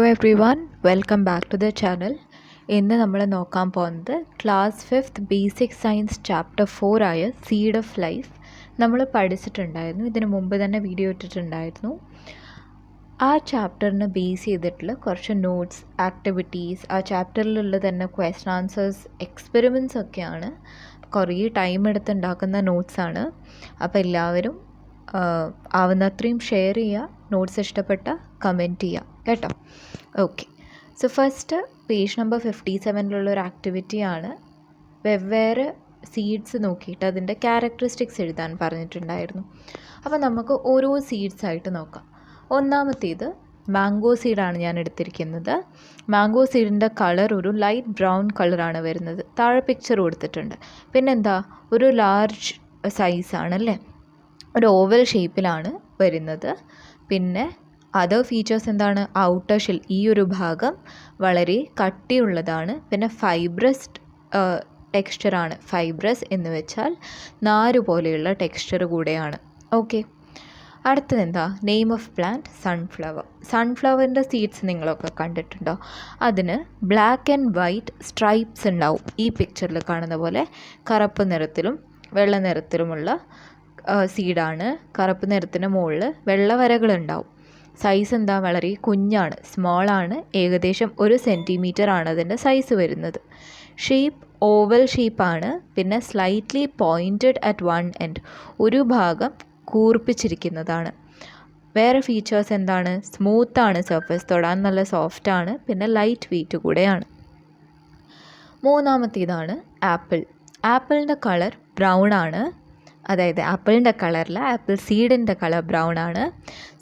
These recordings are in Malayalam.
everyone, welcome back to the channel. ഇന്ന് നമ്മൾ നോക്കാൻ പോകുന്നത് class 5th basic science chapter 4 ആയ സീഡ് ഓഫ് ലൈഫ് നമ്മൾ പഠിച്ചിട്ടുണ്ടായിരുന്നു. ഇതിനു മുമ്പ് തന്നെ വീഡിയോ ഇട്ടിട്ടുണ്ടായിരുന്നു. ആ ചാപ്റ്ററിന് ബേസ് ചെയ്തിട്ടുള്ള കുറച്ച് നോട്ട്സ്, ആക്ടിവിറ്റീസ്, ആ ചാപ്റ്ററിലുള്ള തന്നെ ക്വസ്റ്റൻ ആൻസേഴ്സ്, എക്സ്പെരിമെൻറ്റ്സ് ഒക്കെയാണ്. കുറേ ടൈം എടുത്തുണ്ടാക്കുന്ന നോട്ട്സാണ്. അപ്പോൾ എല്ലാവരും ആവുന്നത്രയും ഷെയർ ചെയ്യുക, നോട്ട്സ് ഇഷ്ടപ്പെട്ട കമൻറ്റ് ചെയ്യുക കേട്ടോ. Okay, so first page number 57 ആക്ടിവിറ്റിയാണ്. വെവ്വേറെ സീഡ്സ് നോക്കിയിട്ട് അതിൻ്റെ ക്യാരക്ടറിസ്റ്റിക്സ് എഴുതാൻ പറഞ്ഞിട്ടുണ്ടായിരുന്നു. അപ്പോൾ നമുക്ക് ഓരോ സീഡ്സ് ആയിട്ട് നോക്കാം. ഒന്നാമത്തേത് മാംഗോ സീഡാണ് ഞാൻ എടുത്തിരിക്കുന്നത്. മാംഗോ സീഡിൻ്റെ കളർ ഒരു ലൈറ്റ് ബ്രൗൺ കളറാണ് വരുന്നത്. താഴെ പിക്ചർ കൊടുത്തിട്ടുണ്ട്. പിന്നെന്താ, ഒരു ലാർജ് സൈസാണല്ലേ, ഒരു ഓവൽ ഷേപ്പിലാണ് വരുന്നത്. പിന്നെ അതർ ഫീച്ചേഴ്സ് എന്താണ്, ഔട്ടർ ഷെൽ, ഈ ഒരു ഭാഗം വളരെ കട്ടിയുള്ളതാണ്. പിന്നെ ഫൈബ്രസ് ടെക്സ്ചറാണ്. ഫൈബ്രസ് എന്ന് വെച്ചാൽ നാര് പോലെയുള്ള ടെക്സ്ചർ കൂടെയാണ്. ഓക്കെ, അടുത്തത് എന്താ, നെയിം ഓഫ് പ്ലാന്റ് സൺഫ്ലവർ. സൺഫ്ലവറിൻ്റെ സീഡ്സ് നിങ്ങളൊക്കെ കണ്ടിട്ടുണ്ടോ? അതിന് ബ്ലാക്ക് ആൻഡ് വൈറ്റ് സ്ട്രൈപ്സ് ഉണ്ടാവും. ഈ പിക്ചറിൽ കാണുന്ന പോലെ കറുപ്പ് നിറത്തിലും വെള്ള നിറത്തിലുമുള്ള സീഡാണ്. കറുപ്പ് നിറത്തിന് മുകളിൽ വെള്ള വരകളുണ്ടാവും. സൈസ് എന്താ, വളരെ കുഞ്ഞാണ്, സ്മോളാണ്. ഏകദേശം 1 സെൻറ്റിമീറ്റർ ആണ് അതിൻ്റെ സൈസ് വരുന്നത്. ഷേപ്പ് ഓവൽ ഷേപ്പാണ്. പിന്നെ slightly pointed at one end, ഒരു ഭാഗം കൂർപ്പിച്ചിരിക്കുന്നതാണ്. വേറെ ഫീച്ചേഴ്സ് എന്താണ്, സ്മൂത്താണ്, സർഫസ് തൊടാൻ നല്ല സോഫ്റ്റാണ്. പിന്നെ ലൈറ്റ് വെയ്റ്റ് കൂടെയാണ്. മൂന്നാമത്തേതാണ് ആപ്പിൾ. ആപ്പിളിൻ്റെ കളർ ബ്രൗൺ ആണ്. അതായത് ആപ്പിളിൻ്റെ കളറിൽ ആപ്പിൾ സീഡിൻ്റെ കളർ ബ്രൗൺ ആണ്.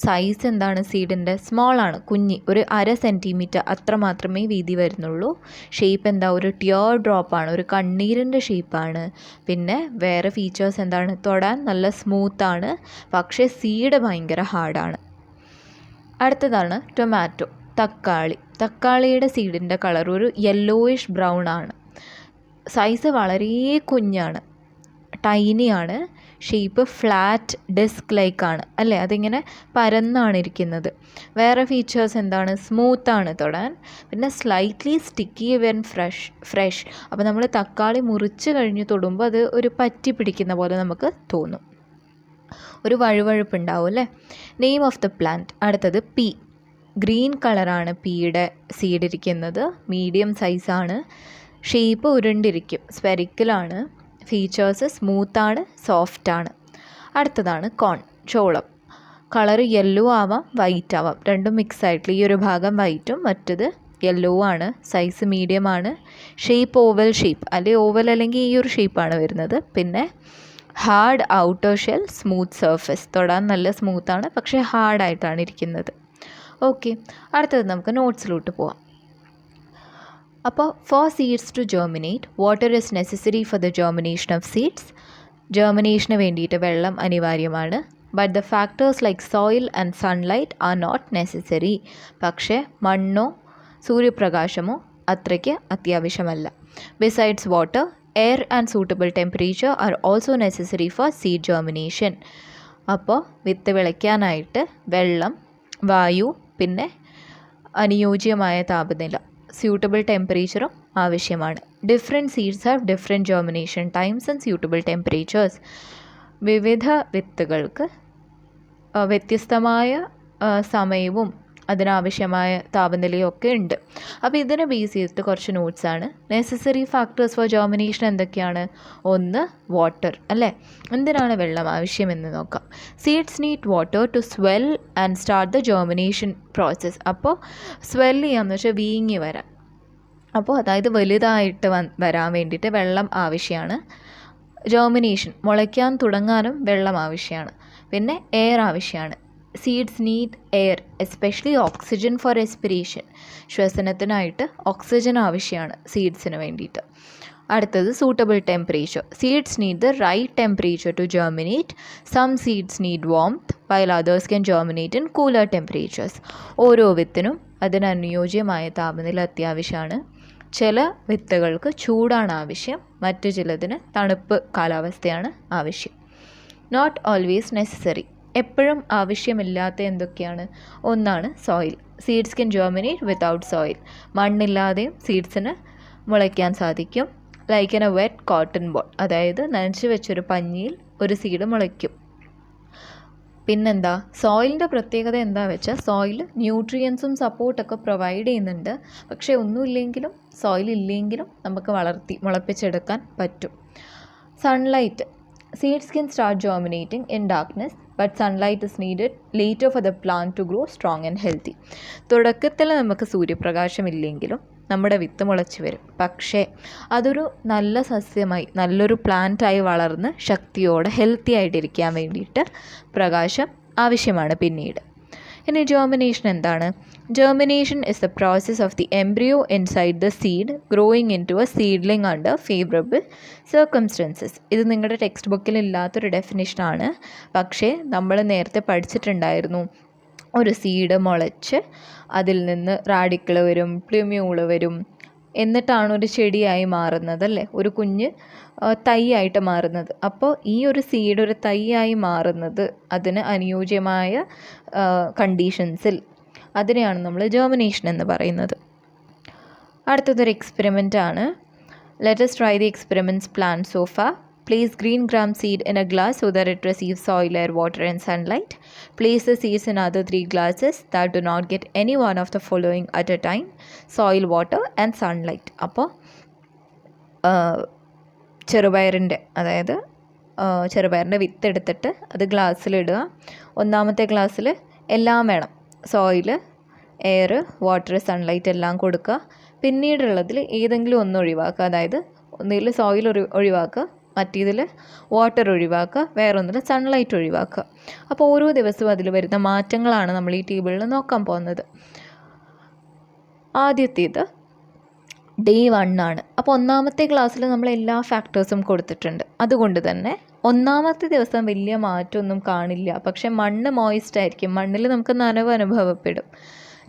സൈസ് എന്താണ്, സീഡിൻ്റെ സ്മോളാണ്, കുഞ്ഞി, ഒരു 1/2 സെൻറ്റിമീറ്റർ അത്ര മാത്രമേ വീതി വരുന്നുള്ളൂ. ഷേപ്പ് എന്താ, ഒരു ടിയർ ഡ്രോപ്പാണ്, ഒരു കണ്ണീരിൻ്റെ ഷേപ്പാണ്. പിന്നെ വേറെ ഫീച്ചേഴ്സ് എന്താണ്, തൊടാൻ നല്ല സ്മൂത്താണ്, പക്ഷേ സീഡ് ഭയങ്കര ഹാർഡാണ്. അടുത്തതാണ് ടൊമാറ്റോ, തക്കാളി. തക്കാളിയുടെ സീഡിൻ്റെ കളർ ഒരു യെല്ലോയിഷ് ബ്രൗൺ ആണ്. സൈസ് വളരെ കുഞ്ഞാണ്, ടൈനിയാണ്. ഷേപ്പ് ഫ്ലാറ്റ് ഡിസ്ക് ലൈക്കാണ് അല്ലേ, അതിങ്ങനെ പരന്നാണ് ഇരിക്കുന്നത്. വേറെ ഫീച്ചേഴ്സ് എന്താണ്, സ്മൂത്താണ് തൊടാൻ. പിന്നെ സ്ലൈറ്റ്ലി സ്റ്റിക്കി വെൻ ഫ്രഷ്. അപ്പോൾ നമ്മൾ തക്കാളി മുറിച്ച് കഴിഞ്ഞ് തൊടുമ്പോൾ അത് ഒരു പറ്റി പിടിക്കുന്ന പോലെ നമുക്ക് തോന്നും, ഒരു വഴുവഴുപ്പുണ്ടാവും അല്ലേ. Name of the plant. അടുത്തത് പീ. ഗ്രീൻ കളറാണ് പീയുടെ സീഡ് ഇരിക്കുന്നത്. മീഡിയം സൈസാണ്. ഷേപ്പ് ഉരുണ്ടിരിക്കും, സ്പെറിക്കലാണ്. ഫീച്ചേഴ്സ് സ്മൂത്താണ്, സോഫ്റ്റാണ്. അടുത്തതാണ് കോൺ, ചോളം. കളർ യെല്ലോ ആവാം, വൈറ്റ് ആവാം, രണ്ടും മിക്സ് ആയിട്ടുള്ള. ഈ ഒരു ഭാഗം വൈറ്റും മറ്റത് യെല്ലോ ആണ്. സൈസ് മീഡിയം ആണ്. ഷേപ്പ് ഓവൽ ഷേപ്പ്, അല്ലെങ്കിൽ ഓവൽ അല്ലെങ്കിൽ ഈ ഒരു ഷേപ്പാണ് വരുന്നത്. പിന്നെ hard outer shell, smooth surface, തൊടാൻ നല്ല സ്മൂത്താണ് പക്ഷേ ഹാർഡായിട്ടാണ് ഇരിക്കുന്നത്. ഓക്കെ, അടുത്തത് നമുക്ക് നോട്ട്സിലോട്ട് പോവാം. അപ്പോൾ for seeds to germinate, water is necessary for the germination of seeds. ജെർമിനേഷന് വേണ്ടിയിട്ട് വെള്ളം അനിവാര്യമാണ്. But the factors like soil and sunlight are not necessary. പക്ഷേ മണ്ണോ സൂര്യപ്രകാശമോ അത്രയ്ക്ക് അത്യാവശ്യമല്ല. Besides water, air and suitable temperature are also necessary for seed germination. അപ്പോൾ വിത്ത് വിളയ്ക്കാനായിട്ട് വെള്ളം, വായു, പിന്നെ അനുയോജ്യമായ താപനില, സ്യൂട്ടബിൾ ടെമ്പറേച്ചറും ആവശ്യമാണ്. Different seeds have different germination times and suitable temperatures. വിവിധ വിത്തുകൾക്ക് വ്യത്യസ്തമായ സമയവും അതിനാവശ്യമായ താപനിലയും ഒക്കെ ഉണ്ട്. അപ്പോൾ ഇതിനെ ബേസ് ചെയ്തിട്ട് കുറച്ച് നോട്ട്സാണ്. നെസസറി ഫാക്ടേഴ്സ് ഫോർ ജെർമിനേഷൻ എന്തൊക്കെയാണ്? ഒന്ന്, വാട്ടർ അല്ലേ. എന്തിനാണ് വെള്ളം ആവശ്യമെന്ന് നോക്കാം. Seeds need water to swell and start the germination process. അപ്പോൾ സ്വെൽ ചെയ്യാമെന്ന് വെച്ചാൽ വീങ്ങി വരാൻ, അപ്പോൾ അതായത് വലുതായിട്ട് വരാൻ വേണ്ടിയിട്ട് വെള്ളം ആവശ്യമാണ്. ജെർമിനേഷൻ, മുളയ്ക്കാൻ തുടങ്ങാനും വെള്ളം ആവശ്യമാണ്. പിന്നെ എയർ ആവശ്യമാണ്. Seeds need air, especially oxygen for respiration. ശ്വസനത്തിനായിട്ട് ഓക്സിജൻ ആവശ്യമാണ് സീഡ്സിന് വേണ്ടിയിട്ട്. അടുത്തത് suitable temperature. Seeds need the right temperature to germinate. Some seeds need warmth while others can germinate in cooler temperatures. ഓരോ വിത്തിനും അതിന് അനുയോജ്യമായ താപനില അത്യാവശ്യമാണ്. ചില വിത്തുകൾക്ക് ചൂടാണ് ആവശ്യം, മറ്റു ചിലതിന് തണുപ്പ് കാലാവസ്ഥയാണ് ആവശ്യം. Not always necessary. എപ്പോഴും ആവശ്യമില്ലാത്ത എന്തൊക്കെയാണ്? ഒന്നാണ് soil. Seeds can germinate without soil. മണ്ണില്ലാതെയും സീഡ്സിന് മുളയ്ക്കാൻ സാധിക്കും. Like in a wet cotton ball, അതായത് നനച്ച് വെച്ചൊരു പഞ്ഞിയിൽ ഒരു സീഡ് മുളയ്ക്കും. പിന്നെന്താ, സോയിലിൻ്റെ പ്രത്യേകത എന്താ വെച്ചാൽ സോയിൽ ന്യൂട്രിയൻസും സപ്പോർട്ടൊക്കെ പ്രൊവൈഡ് ചെയ്യുന്നുണ്ട്. പക്ഷേ ഒന്നുമില്ലെങ്കിലും സോയിൽ ഇല്ലെങ്കിലും നമുക്ക് മുളപ്പിച്ചെടുക്കാൻ പറ്റും. Sunlight. Seeds can start germinating in darkness, but sunlight is needed later for the plant to grow strong and healthy. തുടക്കത്തിൽ നമുക്ക് സൂര്യപ്രകാശം ഇല്ലെങ്കിലും നമ്മുടെ വിത്ത് മുളച്ച് വരും. പക്ഷേ അതൊരു നല്ല സസ്യമായി, നല്ലൊരു പ്ലാന്റായി വളർന്ന് ശക്തിയോടെ ഹെൽത്തി ആയിട്ടിരിക്കാൻ വേണ്ടിയിട്ട് പ്രകാശം ആവശ്യമാണ് പിന്നീട്. ഇനി ജെർമിനേഷൻ എന്താണ്? Germination is the process of the embryo inside the seed growing into a seedling under favourable circumstances. ഇത് നിങ്ങളുടെ ടെക്സ്റ്റ് ബുക്കിൽ ഇല്ലാത്തൊരു ഡെഫിനിഷനാണ്. പക്ഷേ നമ്മൾ നേരത്തെ പഠിച്ചിട്ടുണ്ടായിരുന്നു, ഒരു സീഡ് മുളച്ച് അതിൽ നിന്ന് റാഡിക്കിൾ വരും, പ്ലൂമ്യൂള് വരും, എന്നിട്ടാണ് ഒരു ചെടിയായി മാറുന്നത് അല്ലേ, ഒരു കുഞ്ഞ് തൈയായിട്ട് മാറുന്നത്. അപ്പോൾ ഈ ഒരു സീഡ് ഒരു തൈയായി മാറുന്നത് അതിന് അനുയോജ്യമായ കണ്ടീഷൻസിൽ, അതിനെയാണ് നമ്മൾ ജെർമിനേഷൻ എന്ന് പറയുന്നത്. അടുത്തതൊരു എക്സ്പെരിമെൻ്റ് ആണ്. Let us try the experiments planned so far. Place green gram seed in a glass so that it receives soil, air, water and sunlight. Place the seeds in other 3 glasses that do not get any one of the following at a time: soil, water and sunlight. അപ്പോൾ ചെറുപയറിൻ്റെ വിത്ത് എടുത്തിട്ട് അത് ഗ്ലാസ്സിലിടുക. ഒന്നാമത്തെ ഗ്ലാസ്സിൽ എല്ലാം വേണം, സോയിൽ, എയർ, വാട്ടർ, സൺലൈറ്റ് എല്ലാം കൊടുക്കുക. പിന്നീടുള്ളതിൽ ഏതെങ്കിലും ഒന്ന് ഒഴിവാക്കുക, അതായത് ഒന്നിൽ സോയിൽ ഒഴിവാക്കുക, മറ്റേതിൽ വാട്ടർ ഒഴിവാക്കുക, വേറൊന്നിൽ സൺലൈറ്റ് ഒഴിവാക്കുക. അപ്പോൾ ഓരോ ദിവസവും അതിൽ വരുന്ന മാറ്റങ്ങളാണ് നമ്മൾ ഈ ടേബിളിൽ നോക്കാൻ പോകുന്നത്. ആദ്യത്തേത് ഡേ 1 ആണ്. അപ്പോൾ ഒന്നാമത്തെ ക്ലാസ്സിൽ നമ്മൾ എല്ലാ ഫാക്ടേഴ്സും കൊടുത്തിട്ടുണ്ട്. അതുകൊണ്ട് തന്നെ ഒന്നാമത്തെ ദിവസം വലിയ മാറ്റമൊന്നും കാണില്ല. പക്ഷേ മണ്ണ് മോയിസ്റ്റ് ആയിരിക്കും, മണ്ണിൽ നമുക്ക് നനവ് അനുഭവപ്പെടും.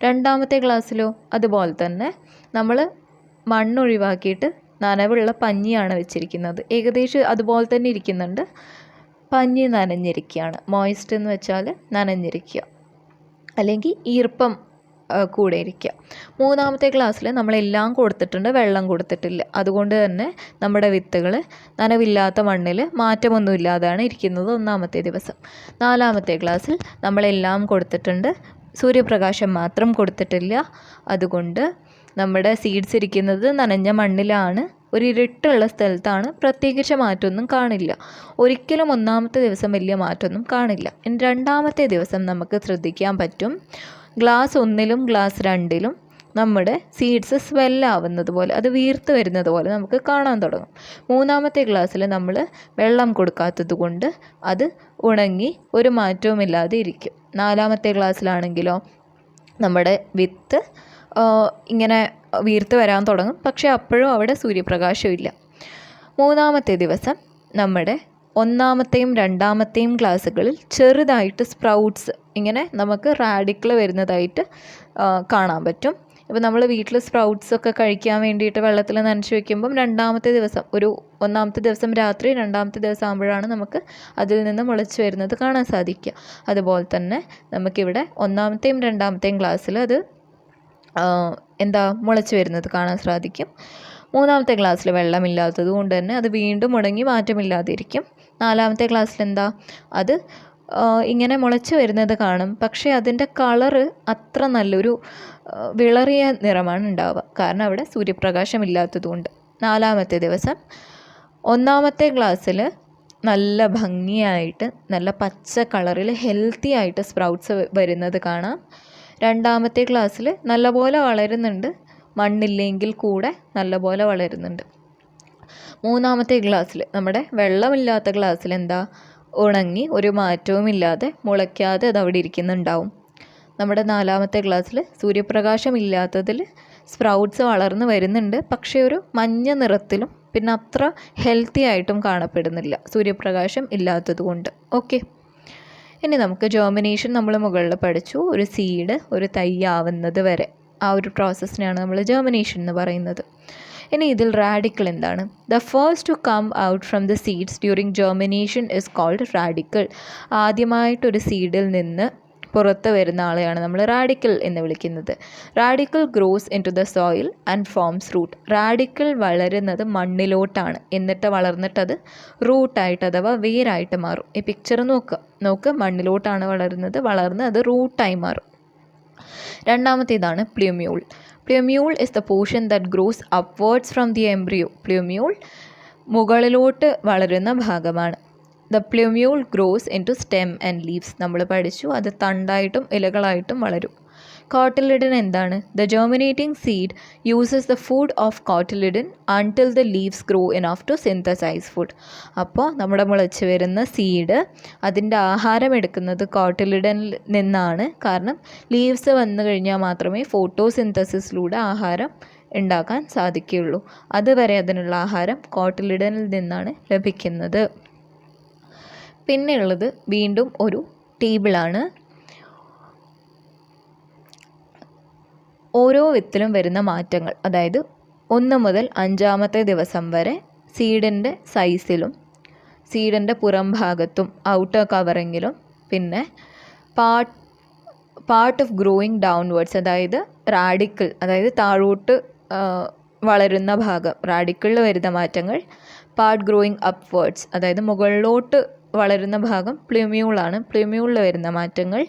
രണ്ടാമത്തെ ക്ലാസ്സിലോ അതുപോലെ തന്നെ നമ്മൾ മണ്ണ് ഒഴിവാക്കിയിട്ട് നനവുള്ള പഞ്ഞിയാണ് വെച്ചിരിക്കുന്നത്. ഏകദേശം അതുപോലെ തന്നെ ഇരിക്കുന്നുണ്ട്. പഞ്ഞി നനഞ്ഞിരിക്കുകയാണ്. മോയിസ്റ്റ് എന്ന് വെച്ചാൽ നനഞ്ഞിരിക്കുക, അല്ലെങ്കിൽ ഈർപ്പം കൂടെ ഇരിക്കുക. മൂന്നാമത്തെ ക്ലാസ്സിൽ നമ്മളെല്ലാം കൊടുത്തിട്ടുണ്ട്, വെള്ളം കൊടുത്തിട്ടില്ല. അതുകൊണ്ട് തന്നെ നമ്മുടെ വിത്തുകൾ നനവില്ലാത്ത മണ്ണിൽ മാറ്റമൊന്നുമില്ലാതാണ് ഇരിക്കുന്നത് ഒന്നാമത്തെ ദിവസം. നാലാമത്തെ ക്ലാസ്സിൽ നമ്മളെല്ലാം കൊടുത്തിട്ടുണ്ട്, സൂര്യപ്രകാശം മാത്രം കൊടുത്തിട്ടില്ല. അതുകൊണ്ട് നമ്മുടെ സീഡ്സ് ഇരിക്കുന്നത് നനഞ്ഞ മണ്ണിലാണ്, ഒരു ഇരുട്ടുള്ള സ്ഥലത്താണ്. പ്രത്യേകിച്ച് മാറ്റമൊന്നും കാണില്ല. ഒരിക്കലും ഒന്നാമത്തെ ദിവസം വലിയ മാറ്റമൊന്നും കാണില്ല. ഇനി രണ്ടാമത്തെ ദിവസം നമുക്ക് ശ്രദ്ധിക്കാൻ പറ്റും, ഗ്ലാസ് 1-ലും ഗ്ലാസ് 2-ലും നമ്മുടെ സീഡ്സ് സ്വെല്ലാവുന്നത് പോലെ, അത് വീർത്ത് വരുന്നത് പോലെ നമുക്ക് കാണാൻ തുടങ്ങും. മൂന്നാമത്തെ ഗ്ലാസ്സിൽ നമ്മൾ വെള്ളം കൊടുക്കാത്തത് കൊണ്ട് അത് ഉണങ്ങി ഒരു മാറ്റവുമില്ലാതെ ഇരിക്കും. നാലാമത്തെ ഗ്ലാസ്സിലാണെങ്കിലോ നമ്മുടെ വിത്ത് ഇങ്ങനെ വീർത്ത് വരാൻ തുടങ്ങും, പക്ഷേ അപ്പോഴും അവിടെ സൂര്യപ്രകാശമില്ല. മൂന്നാമത്തെ ദിവസം നമ്മുടെ ഒന്നാമത്തെയും രണ്ടാമത്തെയും ക്ലാസ്സുകളിൽ ചെറുതായിട്ട് സ്പ്രൗട്ട്സ് ഇങ്ങനെ നമുക്ക് റാഡിക്കിൾ വരുന്നതായിട്ട് കാണാൻ പറ്റും. ഇപ്പോൾ നമ്മൾ വീട്ടിൽ സ്പ്രൗട്ട്സൊക്കെ കഴിക്കാൻ വേണ്ടിയിട്ട് വെള്ളത്തിൽ നനച്ച് വയ്ക്കുമ്പം ഒന്നാമത്തെ ദിവസം രാത്രി, രണ്ടാമത്തെ ദിവസം ആകുമ്പോഴാണ് നമുക്ക് അതിൽ നിന്ന് മുളച്ച് വരുന്നത് കാണാൻ സാധിക്കുക. അതുപോലെ തന്നെ നമുക്കിവിടെ ഒന്നാമത്തെയും രണ്ടാമത്തെയും ക്ലാസ്സിൽ അത് മുളച്ച് വരുന്നത് കാണാൻ സാധിക്കും. മൂന്നാമത്തെ ക്ലാസ്സിൽ വെള്ളമില്ലാത്തത് കൊണ്ട് തന്നെ അത് വീണ്ടും മുടങ്ങി മാറ്റമില്ലാതെ ഇരിക്കും. നാലാമത്തെ ക്ലാസ്സിൽ അത് ഇങ്ങനെ മുളച്ച് വരുന്നത് കാണും, പക്ഷേ അതിൻ്റെ കളറ് അത്ര നല്ലൊരു വിളറിയ നിറമാണ് ഉണ്ടാവുക, കാരണം അവിടെ സൂര്യപ്രകാശം ഇല്ലാത്തതുകൊണ്ട്. നാലാമത്തെ ദിവസം ഒന്നാമത്തെ ക്ലാസ്സിൽ നല്ല ഭംഗിയായിട്ട് നല്ല പച്ച കളറിൽ ഹെൽത്തി ആയിട്ട് സ്പ്രൗട്ട്സ് വരുന്നത് കാണാം. രണ്ടാമത്തെ ക്ലാസ്സിൽ നല്ലപോലെ വളരുന്നുണ്ട്, മണ്ണില്ലെങ്കിൽ കൂടെ നല്ലപോലെ വളരുന്നുണ്ട്. മൂന്നാമത്തെ ക്ലാസ്സിൽ, നമ്മുടെ വെള്ളമില്ലാത്ത ക്ലാസ്സിൽ ഉണങ്ങി ഒരു മാറ്റവുമില്ലാതെ മുളയ്ക്കാതെ അത് അവിടെ ഇരിക്കുന്നുണ്ടാവും. നമ്മുടെ നാലാമത്തെ ക്ലാസ്സിൽ സൂര്യപ്രകാശം ഇല്ലാത്തതിൽ സ്പ്രൗട്ട്സ് വളർന്നു വരുന്നുണ്ട്, പക്ഷേ ഒരു മഞ്ഞ നിറത്തിലും പിന്നെ അത്ര ഹെൽത്തി ആയിട്ടും കാണപ്പെടുന്നില്ല, സൂര്യപ്രകാശം ഇല്ലാത്തത് കൊണ്ട്. ഓക്കെ, ഇനി നമുക്ക് ജെർമിനേഷൻ നമ്മൾ മുകളിൽ പഠിച്ചു. ഒരു സീഡ് ഒരു തൈ ആവുന്നത് വരെ ആ ഒരു പ്രോസസ്സിനെയാണ് നമ്മൾ ജെർമിനേഷൻ എന്ന് പറയുന്നത്. ഇനി ഇതിൽ റാഡിക്കിൾ എന്താണ്? The first to come out from the seeds during germination is called radicle. ആദ്യമായിട്ടൊരു സീഡിൽ നിന്ന് പുറത്ത് വരുന്ന ആളെയാണ് നമ്മൾ റാഡിക്കൽ എന്ന് വിളിക്കുന്നത്. Radical grows into the soil and forms root. Radical വളരുന്നത് മണ്ണിലോട്ടാണ്, എന്നിട്ട് വളർന്നിട്ടത് റൂട്ടായിട്ട് അഥവാ വേരായിട്ട് മാറും. ഈ പിക്ചർ നോക്ക് മണ്ണിലോട്ടാണ് വളർന്ന് അത് റൂട്ടായി മാറും. രണ്ടാമത്തേതാണ് plumule. Plumule is the portion that grows upwards from the embryo. Plumule മുകളിലോട്ട് വളരുന്ന ഭാഗമാണ്. The plumule grows into stem and leaves. നമ്മൾ പഠിച്ചു, അത് തണ്ടായിട്ടും ഇലകളായിട്ടും വളരും. കോട്ടിലിഡൻ എന്താണ്? The germinating seed uses the food of cotyledon until the leaves grow enough to synthesise food. അപ്പോൾ നമ്മുടെ മുളച്ച് വരുന്ന സീഡ് അതിൻ്റെ ആഹാരം എടുക്കുന്നത് കോട്ടിലിഡനിൽ നിന്നാണ്. കാരണം ലീവ്സ് വന്നു കഴിഞ്ഞാൽ മാത്രമേ ഫോട്ടോസിന്തസിസിലൂടെ ആഹാരം ഉണ്ടാക്കാൻ സാധിക്കുകയുള്ളൂ. അതുവരെ അതിനുള്ള ആഹാരം കോട്ടിലിഡനിൽ നിന്നാണ് ലഭിക്കുന്നത്. പിന്നെയുള്ളത് വീണ്ടും ഒരു ടേബിളാണ്. ഓരോ വിത്തിലും വരുന്ന മാറ്റങ്ങൾ, അതായത് 1 മുതൽ 5-ാമത്തെ ദിവസം വരെ സീഡിൻ്റെ സൈസിലും സീഡിൻ്റെ പുറം ഭാഗത്തും ഔട്ടർ കവറിങ്ങിലും പിന്നെ പാർട്ട് ഓഫ് ഗ്രോയിങ് ഡൗൺവേർഡ്സ്, അതായത് റാഡിക്കിൾ, അതായത് താഴോട്ട് വളരുന്ന ഭാഗം, റാഡിക്കിളിൽ വരുന്ന മാറ്റങ്ങൾ. പാർട്ട് ഗ്രോയിങ് അപ്വേർഡ്സ്, അതായത് മുകളിലോട്ട് വളരുന്ന ഭാഗം പ്ലൂമ്യൂളാണ്. പ്ലൂമ്യൂളിൽ വരുന്ന മാറ്റങ്ങൾ.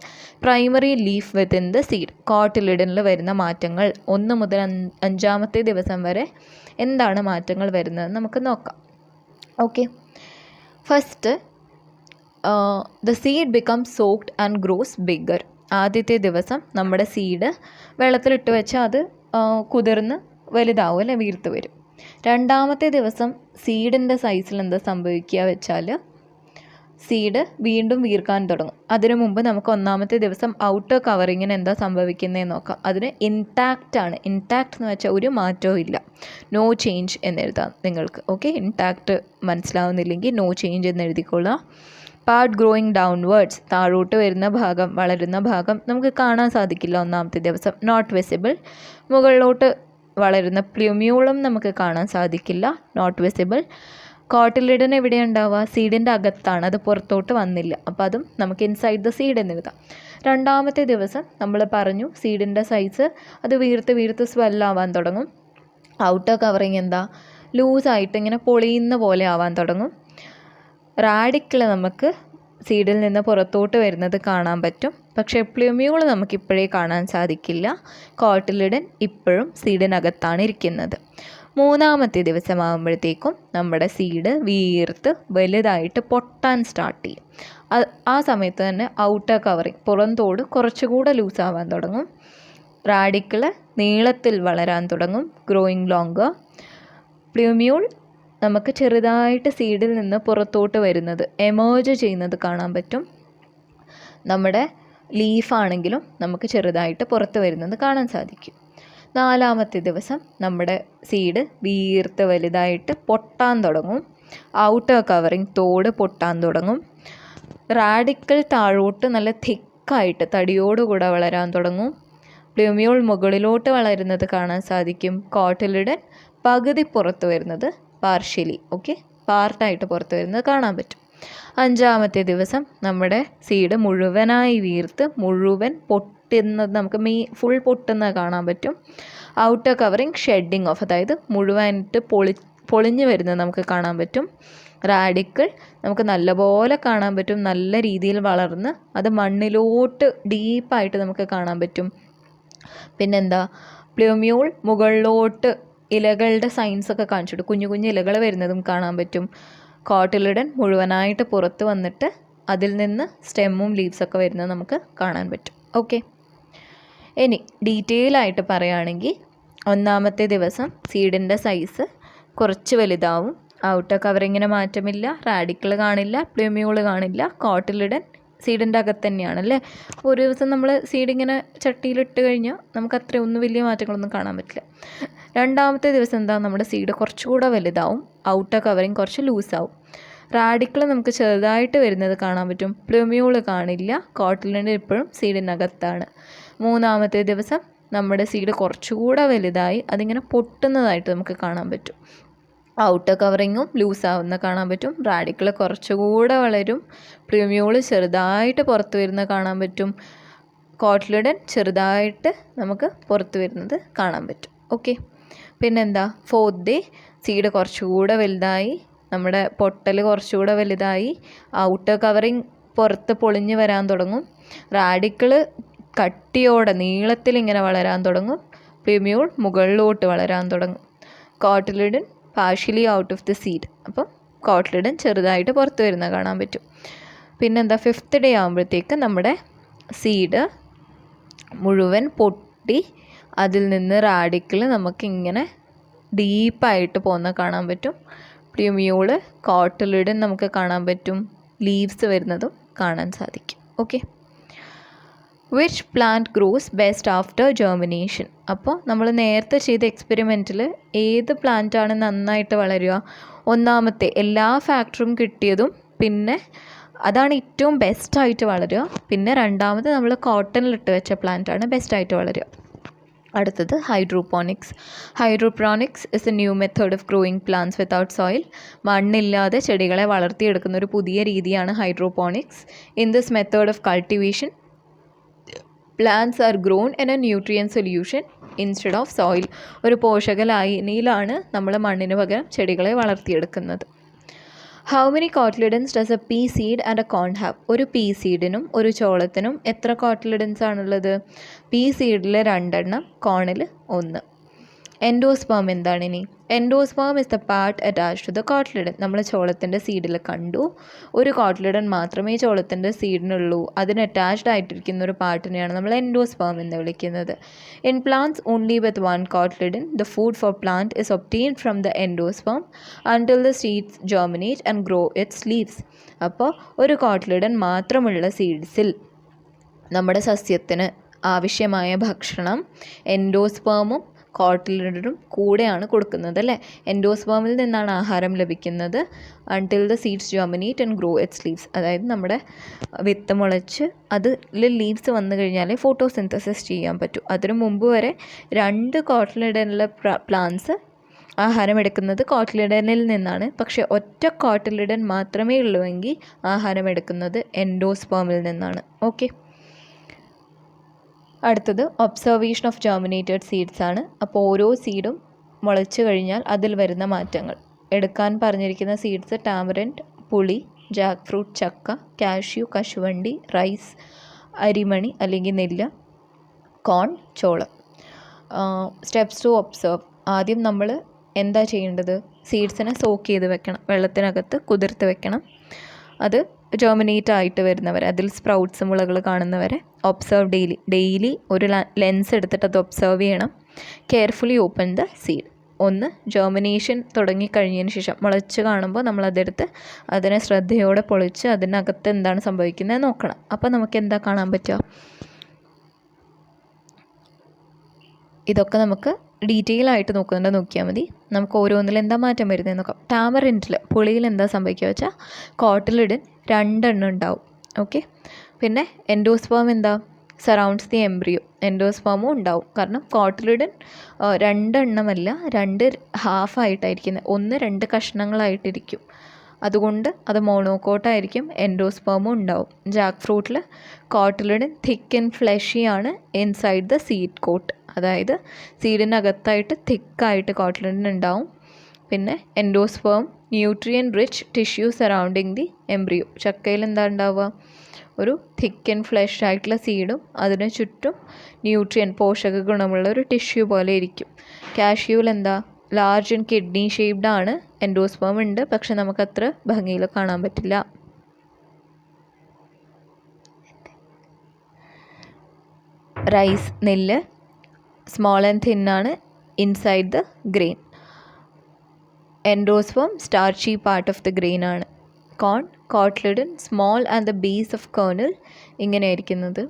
Primary leaf within the seed, കോട്ടിലിഡനിൽ വരുന്ന മാറ്റങ്ങൾ. 1 മുതൽ 5-ാമത്തെ ദിവസം വരെ എന്താണ് മാറ്റങ്ങൾ വരുന്നത് നമുക്ക് നോക്കാം. Okay, first the seed become soaked and gross bigger. ആദ്യത്തെ ദിവസം നമ്മുടെ സീഡ് വെള്ളത്തിലിട്ട് വെച്ചാൽ അത് കുതിർന്ന് വലുതാവും അല്ലെ, വീർത്ത് വരും. 2-ാമത്തെ ദിവസം സീഡിൻ്റെ സൈസിൽ എന്താ സംഭവിക്കുക വെച്ചാൽ സീഡ് വീണ്ടും വീർക്കാൻ തുടങ്ങും. അതിനു മുമ്പ് നമുക്ക് 1-ാമത്തെ ദിവസം ഔട്ടർ കവറിങ്ങിന് എന്താ സംഭവിക്കുന്നതെന്ന് നോക്കാം. അതിന് ഇൻടാക്റ്റ് ആണ്. ഇൻടാക്റ്റ് എന്ന് വെച്ചാൽ ഒരു മാറ്റവും ഇല്ല, നോ ചേഞ്ച് എന്നെഴുതാം നിങ്ങൾക്ക്. ഓക്കെ, ഇൻടാക്റ്റ് മനസ്സിലാവുന്നില്ലെങ്കിൽ നോ ചേഞ്ച് എന്ന് എഴുതിക്കൊള്ളാം. പാർട്ട് ഗ്രോയിങ് ഡൗൺവേർഡ്സ്, താഴോട്ട് വരുന്ന ഭാഗം, വളരുന്ന ഭാഗം നമുക്ക് കാണാൻ സാധിക്കില്ല 1-ാമത്തെ ദിവസം, നോട്ട് വിസിബിൾ. മുകളിലോട്ട് വളരുന്ന പ്ലൂമ്യൂളും നമുക്ക് കാണാൻ സാധിക്കില്ല, നോട്ട് വിസിബിൾ. കോട്ടിലിഡൻ എവിടെ ഉണ്ടാവുക? സീഡിൻ്റെ അകത്താണ്, അത് പുറത്തോട്ട് വന്നില്ല. അപ്പോൾ അതും നമുക്ക് ഇൻസൈഡ് ദ സീഡ് എന്ന് എഴുതാം. 2-ാമത്തെ ദിവസം നമ്മൾ പറഞ്ഞു സീഡിൻ്റെ സൈസ് അത് വീർത്ത് സ്വെല്ലാവാൻ തുടങ്ങും. ഔട്ടർ കവറിങ് എന്താ? ലൂസായിട്ട് ഇങ്ങനെ പൊളിയുന്ന പോലെ ആവാൻ തുടങ്ങും. റാഡിക്കിൾ നമുക്ക് സീഡിൽ നിന്ന് പുറത്തോട്ട് വരുന്നത് കാണാൻ പറ്റും, പക്ഷേ പ്ലൂമ്യൂൾ നമുക്കിപ്പോഴേ കാണാൻ സാധിക്കില്ല. കോട്ടിലിഡൻ ഇപ്പോഴും സീഡിനകത്താണ് ഇരിക്കുന്നത്. 3-ാമത്തെ ദിവസമാകുമ്പോഴത്തേക്കും നമ്മുടെ സീഡ് വീർത്ത് വലുതായിട്ട് പൊട്ടാൻ സ്റ്റാർട്ട് ചെയ്യും. ആ സമയത്ത് തന്നെ ഔട്ടർ കവറിങ്, പുറന്തോട് കുറച്ചുകൂടെ ലൂസാവാൻ തുടങ്ങും. റാഡിക്കിൾ നീളത്തിൽ വളരാൻ തുടങ്ങും, ഗ്രോയിങ് ലോങ്കർ. പ്ലൂമ്യൂൾ നമുക്ക് ചെറുതായിട്ട് സീഡിൽ നിന്ന് പുറത്തോട്ട് വരുന്നത്, എമേർജ് ചെയ്യുന്നത് കാണാൻ പറ്റും. നമ്മുടെ ലീഫാണെങ്കിലും നമുക്ക് ചെറുതായിട്ട് പുറത്ത് വരുന്നത് കാണാൻ സാധിക്കും. 4-ാമത്തെ ദിവസം നമ്മുടെ സീഡ് വീർത്ത് വലുതായിട്ട് പൊട്ടാൻ തുടങ്ങും. ഔട്ടർ കവറിങ് തോട് പൊട്ടാൻ തുടങ്ങും. റാഡിക്കൽ താഴോട്ട് നല്ല തിക്കായിട്ട് തടിയോടുകൂടെ വളരാൻ തുടങ്ങും. പ്ലൂമ്യൂൾ മുകളിലോട്ട് വളരുന്നത് കാണാൻ സാധിക്കും. കോട്ടിലിഡൻ പകുതി പുറത്ത് വരുന്നത്, പാർഷ്യലി, ഓക്കെ, പാർട്ടായിട്ട് പുറത്ത് വരുന്നത് കാണാൻ പറ്റും. 5-ാമത്തെ ദിവസം നമ്മുടെ സീഡ് മുഴുവനായി വീർത്ത് മുഴുവൻ പൊട്ടുന്നത് നമുക്ക് ഫുൾ പൊട്ടുന്നത് കാണാൻ പറ്റും. ഔട്ടർ കവറിങ് ഷെഡിങ് ഓഫ്, അതായത് മുഴുവനായിട്ട് പൊളിഞ്ഞു വരുന്നത് നമുക്ക് കാണാൻ പറ്റും. റാഡിക്കിൾ നമുക്ക് നല്ലപോലെ കാണാൻ പറ്റും, നല്ല രീതിയിൽ വളർന്ന് അത് മണ്ണിലോട്ട് ഡീപ്പായിട്ട് നമുക്ക് കാണാൻ പറ്റും. പിന്നെന്താ, പ്ലൂമ്യൂൾ മുകളിലോട്ട് ഇലകളുടെ സൈൻസൊക്കെ കാണിച്ചിട്ട് കുഞ്ഞു കുഞ്ഞു ഇലകൾ വരുന്നതും കാണാൻ പറ്റും. കോട്ടിലിഡൻ മുഴുവനായിട്ട് പുറത്ത് വന്നിട്ട് അതിൽ നിന്ന് സ്റ്റെമ്മും ലീവ്സൊക്കെ വരുന്നത് നമുക്ക് കാണാൻ പറ്റും. ഓക്കെ, ഇനി ഡീറ്റെയിൽ ആയിട്ട് പറയുകയാണെങ്കിൽ 1-ാമത്തെ ദിവസം സീഡിൻ്റെ സൈസ് കുറച്ച് വലുതാവും. ഔട്ടർ കവറിങ്ങിന് മാറ്റമില്ല, റാഡിക്കിൾ കാണില്ല, പ്ലൂമ്യൂൾ കാണില്ല. കോട്ടിലിഡൻ സീഡിൻ്റെ അകത്ത് തന്നെയാണല്ലേ. ഒരു ദിവസം നമ്മൾ സീഡിങ്ങനെ ചട്ടിയിലിട്ട് കഴിഞ്ഞാൽ നമുക്ക് അത്രയൊന്നും വലിയ മാറ്റങ്ങളൊന്നും കാണാൻ പറ്റില്ല. 2-ാമത്തെ ദിവസം എന്താ, നമ്മുടെ സീഡ് കുറച്ചുകൂടെ വലുതാവും, ഔട്ടർ കവറിങ് കുറച്ച് ലൂസാവും. റാഡിക്കിൾ നമുക്ക് ചെറുതായിട്ട് വരുന്നത് കാണാൻ പറ്റും, പ്ലൂമ്യൂൾ കാണില്ല. കോട്ടിലിഡൻ ഇപ്പോഴും സീഡിനകത്താണ്. 3-ാമത്തെ ദിവസം നമ്മുടെ സീഡ് കുറച്ചുകൂടെ വലുതായി അതിങ്ങനെ പൊട്ടുന്നതായിട്ട് നമുക്ക് കാണാൻ പറ്റും. ഔട്ടർ കവറിങ്ങും ലൂസാവുന്ന കാണാൻ പറ്റും. റാഡിക്കിൾ കുറച്ചുകൂടെ വളരും, പ്ലൂമ്യൂൾ ചെറുതായിട്ട് പുറത്ത് വരുന്ന കാണാൻ പറ്റും. കോട്ടിലിഡൻ ചെറുതായിട്ട് നമുക്ക് പുറത്ത് വരുന്നത് കാണാൻ പറ്റും. ഓക്കെ, പിന്നെന്താ, 4th day സീഡ് കുറച്ചുകൂടെ വലുതായി, നമ്മുടെ പൊട്ടൽ കുറച്ചുകൂടെ വലുതായി, ഔട്ടർ കവറിങ് പുറത്ത് പൊളിഞ്ഞ് വരാൻ തുടങ്ങും, റാഡിക്കിള് കട്ടിയോടെ നീളത്തിൽ ഇങ്ങനെ വളരാൻ തുടങ്ങും, പ്ലിമ്യൂൾ മുകളിലോട്ട് വളരാൻ തുടങ്ങും, cotyledon partially out of the seed. അപ്പം കോട്ടിലിഡൻ ചെറുതായിട്ട് പുറത്ത് വരുന്നത് കാണാൻ പറ്റും. പിന്നെന്താ, 5th day ആകുമ്പോഴത്തേക്ക് നമ്മുടെ സീഡ് മുഴുവൻ പൊട്ടി അതിൽ നിന്ന് റാഡിക്കിൾ നമുക്കിങ്ങനെ ഡീപ്പായിട്ട് പോകുന്ന കാണാൻ പറ്റും. പ്ലിമ്യൂള് കോട്ടിലിഡൻ നമുക്ക് കാണാൻ പറ്റും, ലീവ്സ് വരുന്നതും കാണാൻ സാധിക്കും. Okay, which plant gross best after germination. അപ്പോൾ നമ്മൾ നേരത്തെ ചെയ്ത എക്സ്പെരിമെൻറ്റിൽ ഏത് പ്ലാന്റാണ് നന്നായിട്ട് വളരുക? ഒന്നാമത്തെ എല്ലാ ഫാക്ടറും കിട്ടിയതും, പിന്നെ അതാണ് ഏറ്റവും ബെസ്റ്റായിട്ട് വളരുക. പിന്നെ രണ്ടാമത് നമ്മൾ കോട്ടണിലിട്ട് വെച്ച പ്ലാന്റാണ് ബെസ്റ്റായിട്ട് വളരുക. അടുത്തത് hydroponics. Hydroponics is a new method of growing plants without soil. മണ്ണില്ലാതെ ചെടികളെ വളർത്തിയെടുക്കുന്ന ഒരു പുതിയ രീതിയാണ് hydroponics. In this method of cultivation plants are grown in a nutrient solution instead of soil. ഒരു പോഷക ലായനിയിലാണ് നമ്മൾ മണ്ണിന് പകരം ചെടികളെ വളർത്തിയെടുക്കുന്നത്. How many cotyledons does a pea seed and a corn have. ഒരു പീ സീഡിനും ഒരു ചോളത്തിനും എത്ര കോട്ടിലിഡൻസ് ആണുള്ളത്? പീ സീഡിൽ 2 കോണിൽ 1. എൻഡോസ്പേം എന്താണ് ഇനി? Endosperm is the part attached to the cotyledon. നമ്മൾ ചോളത്തിൻ്റെ സീഡിൽ കണ്ടു, ഒരു കോട്ടിലിഡൻ മാത്രമേ ചോളത്തിൻ്റെ സീഡിനുള്ളൂ. അതിന് അറ്റാച്ച്ഡ് ആയിട്ടിരിക്കുന്ന ഒരു പാർട്ടിനെയാണ് നമ്മൾ എൻഡോസ്പേം എന്ന് വിളിക്കുന്നത്. In plants only with 1 cotyledon the food for plant is obtained from the endosperm until the seeds germinate and grow it's leaves. അപ്പോൾ ഒരു കോട്ടിലിഡൻ മാത്രമുള്ള സീഡ്സിൽ നമ്മുടെ സസ്യത്തിന് ആവശ്യമായ ഭക്ഷണം എൻഡോസ്പേമും കോട്ടിലിഡനും കൂടെയാണ് കൊടുക്കുന്നത് അല്ലേ. എൻഡോസ്പേമിൽ നിന്നാണ് ആഹാരം ലഭിക്കുന്നത്. Until the seeds germinate and grow it's leaves. അതായത് നമ്മുടെ വിത്ത് മുളച്ച് അതിൽ ലീവ്സ് വന്നു കഴിഞ്ഞാലേ ഫോട്ടോസിന്തസിസ് ചെയ്യാൻ പറ്റൂ. അതിനു മുമ്പ് വരെ 2 കോട്ടിലിഡനുള്ള പ്ലാന്റ്സ് ആഹാരം എടുക്കുന്നത് കോട്ടിലിഡനിൽ നിന്നാണ്. പക്ഷേ ഒറ്റ കോട്ടിലിഡൻ മാത്രമേ ഉള്ളുവെങ്കിൽ ആഹാരം എടുക്കുന്നത് എൻഡോസ്പേമിൽ നിന്നാണ്. ഓക്കെ, അടുത്തത് ഒബ്സർവേഷൻ ഓഫ് ജെർമിനേറ്റഡ് സീഡ്സ് ആണ്. അപ്പോൾ ഓരോ സീഡും മുളച്ച് കഴിഞ്ഞാൽ അതിൽ വരുന്ന മാറ്റങ്ങൾ. എടുക്കാൻ പറഞ്ഞിരിക്കുന്ന സീഡ്സ് ടാമറിൻഡ് പുളി, ജാക്ക് ഫ്രൂട്ട് ചക്ക, കാഷ്യൂ കശുവണ്ടി, റൈസ് അരിമണി അല്ലെങ്കിൽ നെല്ല്, കോൺ ചോളം. Steps to observe. ആദ്യം നമ്മൾ എന്താ ചെയ്യേണ്ടത്? സീഡ്സിനെ സോക്ക് ചെയ്ത് വെക്കണം, വെള്ളത്തിനകത്ത് കുതിർത്ത് വെക്കണം. അത് ജെർമിനേറ്റ് ആയിട്ട് വരുന്നവരെ, അതിൽ സ്പ്രൗട്ട്സ് മുളകൾ കാണുന്നവരെ ഒബ്സർവ് ഡെയിലി ഒരു ലെൻസ് എടുത്തിട്ട് അത് ഒബ്സർവ് ചെയ്യണം. Carefully open the seed. ഒന്ന് ജെർമിനേഷൻ തുടങ്ങിക്കഴിഞ്ഞതിന് ശേഷം മുളച്ച് കാണുമ്പോൾ നമ്മളതെടുത്ത് അതിനെ ശ്രദ്ധയോടെ പൊളിച്ച് അതിനകത്ത് എന്താണ് സംഭവിക്കുന്നത് നോക്കണം. അപ്പോൾ നമുക്ക് എന്താ കാണാൻ പറ്റുക? ഇതൊക്കെ നമുക്ക് ഡീറ്റെയിൽ ആയിട്ട് നോക്കിയാൽ മതി. നമുക്ക് ഓരോന്നിൽ എന്താ മാറ്റം വരുന്നത് നോക്കാം. ടാമറിൻഡിൽ പുളിയിൽ എന്താ സംഭവിക്കുക വെച്ചാൽ കോട്ടിലിഡൻ 2 ഉണ്ടാവും. ഓക്കെ, പിന്നെ എൻഡോസ്പേം എന്താ സറൗണ്ട്സ് ദി എംബ്രിയോ. എൻഡോസ്പേമും ഉണ്ടാവും. കാരണം കോട്ടിലിഡൻ 2 2 ഹാഫായിട്ടായിരിക്കുന്നത്. 2 കഷ്ണങ്ങളായിട്ടിരിക്കും. അതുകൊണ്ട് അത് മോണോകോട്ടായിരിക്കും. എൻഡോസ്പേമും ഉണ്ടാവും. ജാക്ക് ഫ്രൂട്ടിൽ കോട്ടിലിഡൻ തിക്ക് ആൻഡ് ഫ്ലഷി ആണ് ഇൻസൈഡ് ദ സീഡ് കോട്ട്. അതായത് സീഡിനകത്തായിട്ട് തിക്കായിട്ട് കോട്ടിലിഡൻ ഉണ്ടാവും. പിന്നെ endosperm nutrient rich tissue surrounding the embryo. ചക്കയിൽ എന്താ ഉണ്ടാവുക? ഒരു തിക്ക് ആൻഡ് ഫ്ലഷ് ആയിട്ടുള്ള സീഡും അതിന് ചുറ്റും ന്യൂട്രിയൻ പോഷക ഗുണമുള്ള ഒരു ടിഷ്യൂ പോലെ ഇരിക്കും. കാഷ്യൂവിൽ എന്താ? ലാർജ് ആൻഡ് കിഡ്നി ഷേപ്ഡ് ആണ്. എൻഡോസ്പേം ഉണ്ട്, പക്ഷെ നമുക്കത്ര ഭംഗിയിൽ കാണാൻ പറ്റില്ല. റൈസ് നെല്ല് സ്മോൾ ആൻഡ് തിൻ ആണ് inside the grain. Endosperm starchy part of the grain ആണ്. Cotyledon small and the base of kernel ഇങ്ങനെയായിരിക്കുന്നത്.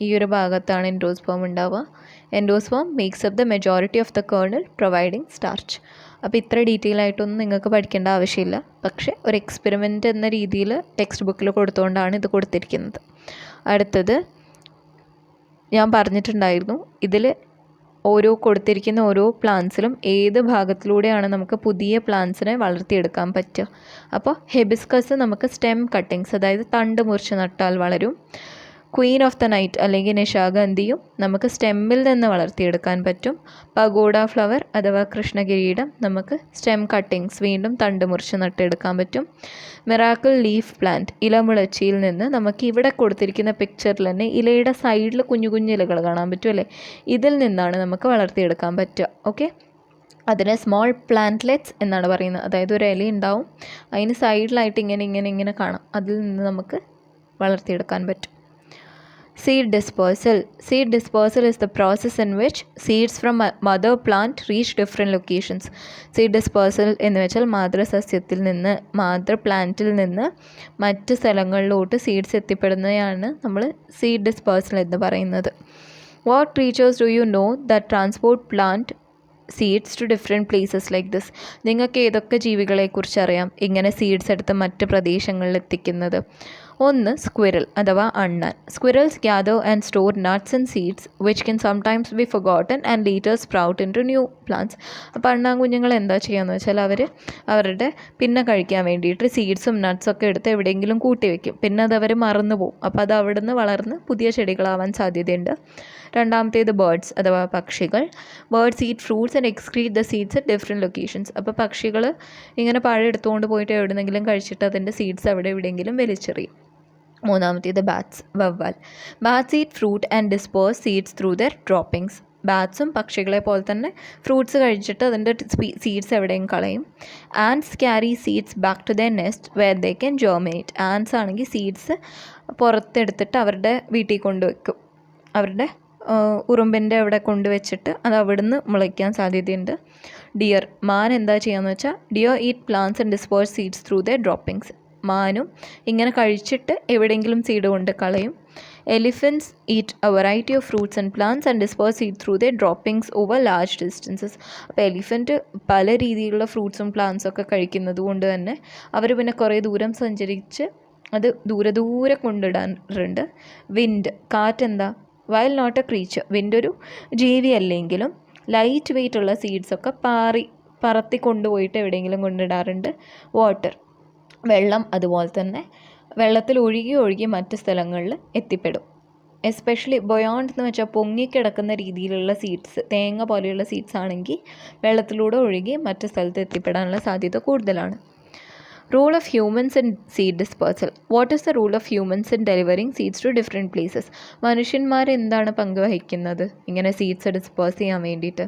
ഈ ഒരു ഭാഗത്താണ് എൻഡോസ്പേം ഉണ്ടാവുക. Endosperm makes up the majority of the kernel providing starch. അപ്പോൾ ഇത്ര ഡീറ്റെയിൽ ആയിട്ടൊന്നും നിങ്ങൾക്ക് പഠിക്കേണ്ട ആവശ്യമില്ല. പക്ഷേ ഒരു എക്സ്പെരിമെൻ്റ് എന്ന രീതിയിൽ ടെക്സ്റ്റ് ബുക്കിൽ കൊടുത്തുകൊണ്ടാണ് ഇത് കൊടുത്തിരിക്കുന്നത്. അടുത്തത് ഞാൻ പറഞ്ഞിട്ടുണ്ടായിരുന്നു, ഇതിൽ കൊടുത്തിരിക്കുന്ന ഓരോ പ്ലാന്റ്സിലും ഏത് ഭാഗത്തിലൂടെയാണ് നമുക്ക് പുതിയ പ്ലാന്റ്സിനെ വളർത്തിയെടുക്കാൻ പറ്റുക. അപ്പോൾ ഹെബിസ്കസ് നമുക്ക് സ്റ്റെം കട്ടിങ്സ്, അതായത് തണ്ട് മുറിച്ച് നട്ടാൽ വളരും. ക്വീൻ ഓഫ് ദ നൈറ്റ് അല്ലെങ്കിൽ നിശാഗന്ധിയും നമുക്ക് സ്റ്റെമ്മിൽ നിന്ന് വളർത്തിയെടുക്കാൻ പറ്റും. പഗോഡ ഫ്ലവർ അഥവാ കൃഷ്ണകിരീടം നമുക്ക് സ്റ്റെം കട്ടിങ്സ് വീണ്ടും തണ്ട് മുറിച്ച് നട്ടെടുക്കാൻ പറ്റും. മിറാക്കിൾ ലീഫ് പ്ലാന്റ് ഇലമുളച്ചിയിൽ നിന്ന് നമുക്ക് ഇവിടെ കൊടുത്തിരിക്കുന്ന പിക്ചറിൽ തന്നെ ഇലയുടെ സൈഡിൽ കുഞ്ഞു കുഞ്ഞു ഇലകൾ കാണാൻ പറ്റും അല്ലേ, ഇതിൽ നിന്നാണ് നമുക്ക് വളർത്തിയെടുക്കാൻ പറ്റുക. ഓക്കെ, അതിനെ സ്മോൾ പ്ലാന്റ്ലെറ്റ്സ് എന്നാണ് പറയുന്നത്. അതായത് ഒരു ഇല ഉണ്ടാവും, അതിന് സൈഡിലായിട്ട് ഇങ്ങനെ കാണാം, അതിൽ നിന്ന് നമുക്ക് വളർത്തിയെടുക്കാൻ പറ്റും. Seed dispersal. Seed dispersal is the process in which seeds from a mother plant reach different locations. Seed dispersal എന്ന് വെച്ചാൽ മാതൃസസ്യത്തിൽ നിന്ന് പ്ലാന്റിൽ നിന്ന് മറ്റ് സ്ഥലങ്ങളിലോട്ട് സീഡ്സ് എത്തിപ്പെടുന്നതാണ് നമ്മൾ seed dispersal എന്ന് പറയുന്നത്. What creatures do you know that transport plant seeds to different places like this? നിങ്ങൾക്ക് ഏതൊക്കെ ജീവികളെക്കുറിച്ച് അറിയാം ഇങ്ങനെ സീഡ്സ് എടുത്ത് മറ്റ് പ്രദേശങ്ങളിൽ എത്തിക്കുന്നത്? ഒന്ന്, സ്ക്വിറൽ അഥവാ അണ്ണാൻ. Squirrels gather and store nuts and seeds which can sometimes be forgotten and later sprout into new plants. അപ്പോൾ അണ്ണാൻ കുഞ്ഞുങ്ങൾ എന്താ ചെയ്യുകയെന്ന് വെച്ചാൽ അവരുടെ പിന്നെ കഴിക്കാൻ വേണ്ടിയിട്ട് സീഡ്സും നട്ട്സൊക്കെ എടുത്ത് എവിടെയെങ്കിലും കൂട്ടി വയ്ക്കും. പിന്നെ അത് മറന്നു പോകും. അപ്പോൾ അത് അവിടെ നിന്ന് വളർന്ന് പുതിയ ചെടികളാവാൻ സാധ്യതയുണ്ട്. രണ്ടാമത്തേത് ബേർഡ്സ് അഥവാ പക്ഷികൾ. Birds eat fruits and excrete the seeds at different locations. അപ്പോൾ പക്ഷികൾ ഇങ്ങനെ പഴം എടുത്തുകൊണ്ട് പോയിട്ട് എവിടെയെങ്കിലും കഴിച്ചിട്ട് അതിൻ്റെ സീഡ്സ് എവിടെയെങ്കിലും വലിച്ചെറിയും. മൂന്നാമത്തേത് ബാറ്റ്സ്, വവ്വാൽ. Bats eat fruit and disperse seeds through their droppings. ബാറ്റ്സും പക്ഷികളെ പോലെ തന്നെ ഫ്രൂട്ട്സ് കഴിച്ചിട്ട് അതിൻ്റെ സീഡ്സ് എവിടെയും കളയും. Ants carry seeds back to their nest where they can germinate. Ants ആണെങ്കിൽ സീഡ്സ് പുറത്തെടുത്തിട്ട് അവരുടെ വീട്ടിൽ കൊണ്ടുവയ്ക്കും. അവരുടെ ഉറുമ്പിൻ്റെ അവിടെ കൊണ്ടുവച്ചിട്ട് അത് അവിടുന്ന് മുളയ്ക്കാൻ സാധ്യതയുണ്ട്. ഡിയർ, മാൻ എന്താ ചെയ്യാന്ന് വെച്ചാൽ deer eat plants and disperse seeds through their droppings. മാനും ഇങ്ങനെ കഴിച്ചിട്ട് എവിടെയെങ്കിലും സീഡ് കൊണ്ട് കളയും. Elephants eat a variety of fruits and plants and disperse seed through their droppings over large distances. അപ്പോൾ എലിഫൻറ്റ് പല രീതിയിലുള്ള ഫ്രൂട്ട്സും പ്ലാന്റ്സൊക്കെ കഴിക്കുന്നത് കൊണ്ട് തന്നെ അവർ പിന്നെ കുറേ ദൂരം സഞ്ചരിച്ച് അത് ദൂരെ കൊണ്ടിടാറുണ്ട്. വിൻഡ്, കാറ്റെന്താ? While not a creature, wind ഒരു ജീവി അല്ലെങ്കിലും ലൈറ്റ് വെയ്റ്റ് ഉള്ള സീഡ്സൊക്കെ പറത്തി കൊണ്ടുപോയിട്ട് എവിടെയെങ്കിലും കൊണ്ടിടാറുണ്ട്. വാട്ടർ, വെള്ളം അതുപോലെ തന്നെ വെള്ളത്തിൽ ഒഴുകി മറ്റ് സ്ഥലങ്ങളിൽ എത്തിപ്പെടും. എസ്പെഷ്യലി ബൊയോണ്ട് എന്ന് വെച്ചാൽ പൊങ്ങിക്കിടക്കുന്ന രീതിയിലുള്ള സീഡ്സ്, തേങ്ങ പോലെയുള്ള സീഡ്സ് ആണെങ്കിൽ വെള്ളത്തിലൂടെ ഒഴുകി മറ്റ് സ്ഥലത്ത് എത്തിപ്പെടാനുള്ള സാധ്യത കൂടുതലാണ്. Rule of humans in seed dispersal. What is the rule of humans in delivering seeds to different places? മനുഷ്യന്മാർ എന്താണ് പങ്ക് വഹിക്കുന്നത് ഇങ്ങനെ സീഡ്സ് ഡിസ്പേഴ്സ് ചെയ്യാൻ വേണ്ടിയിട്ട്?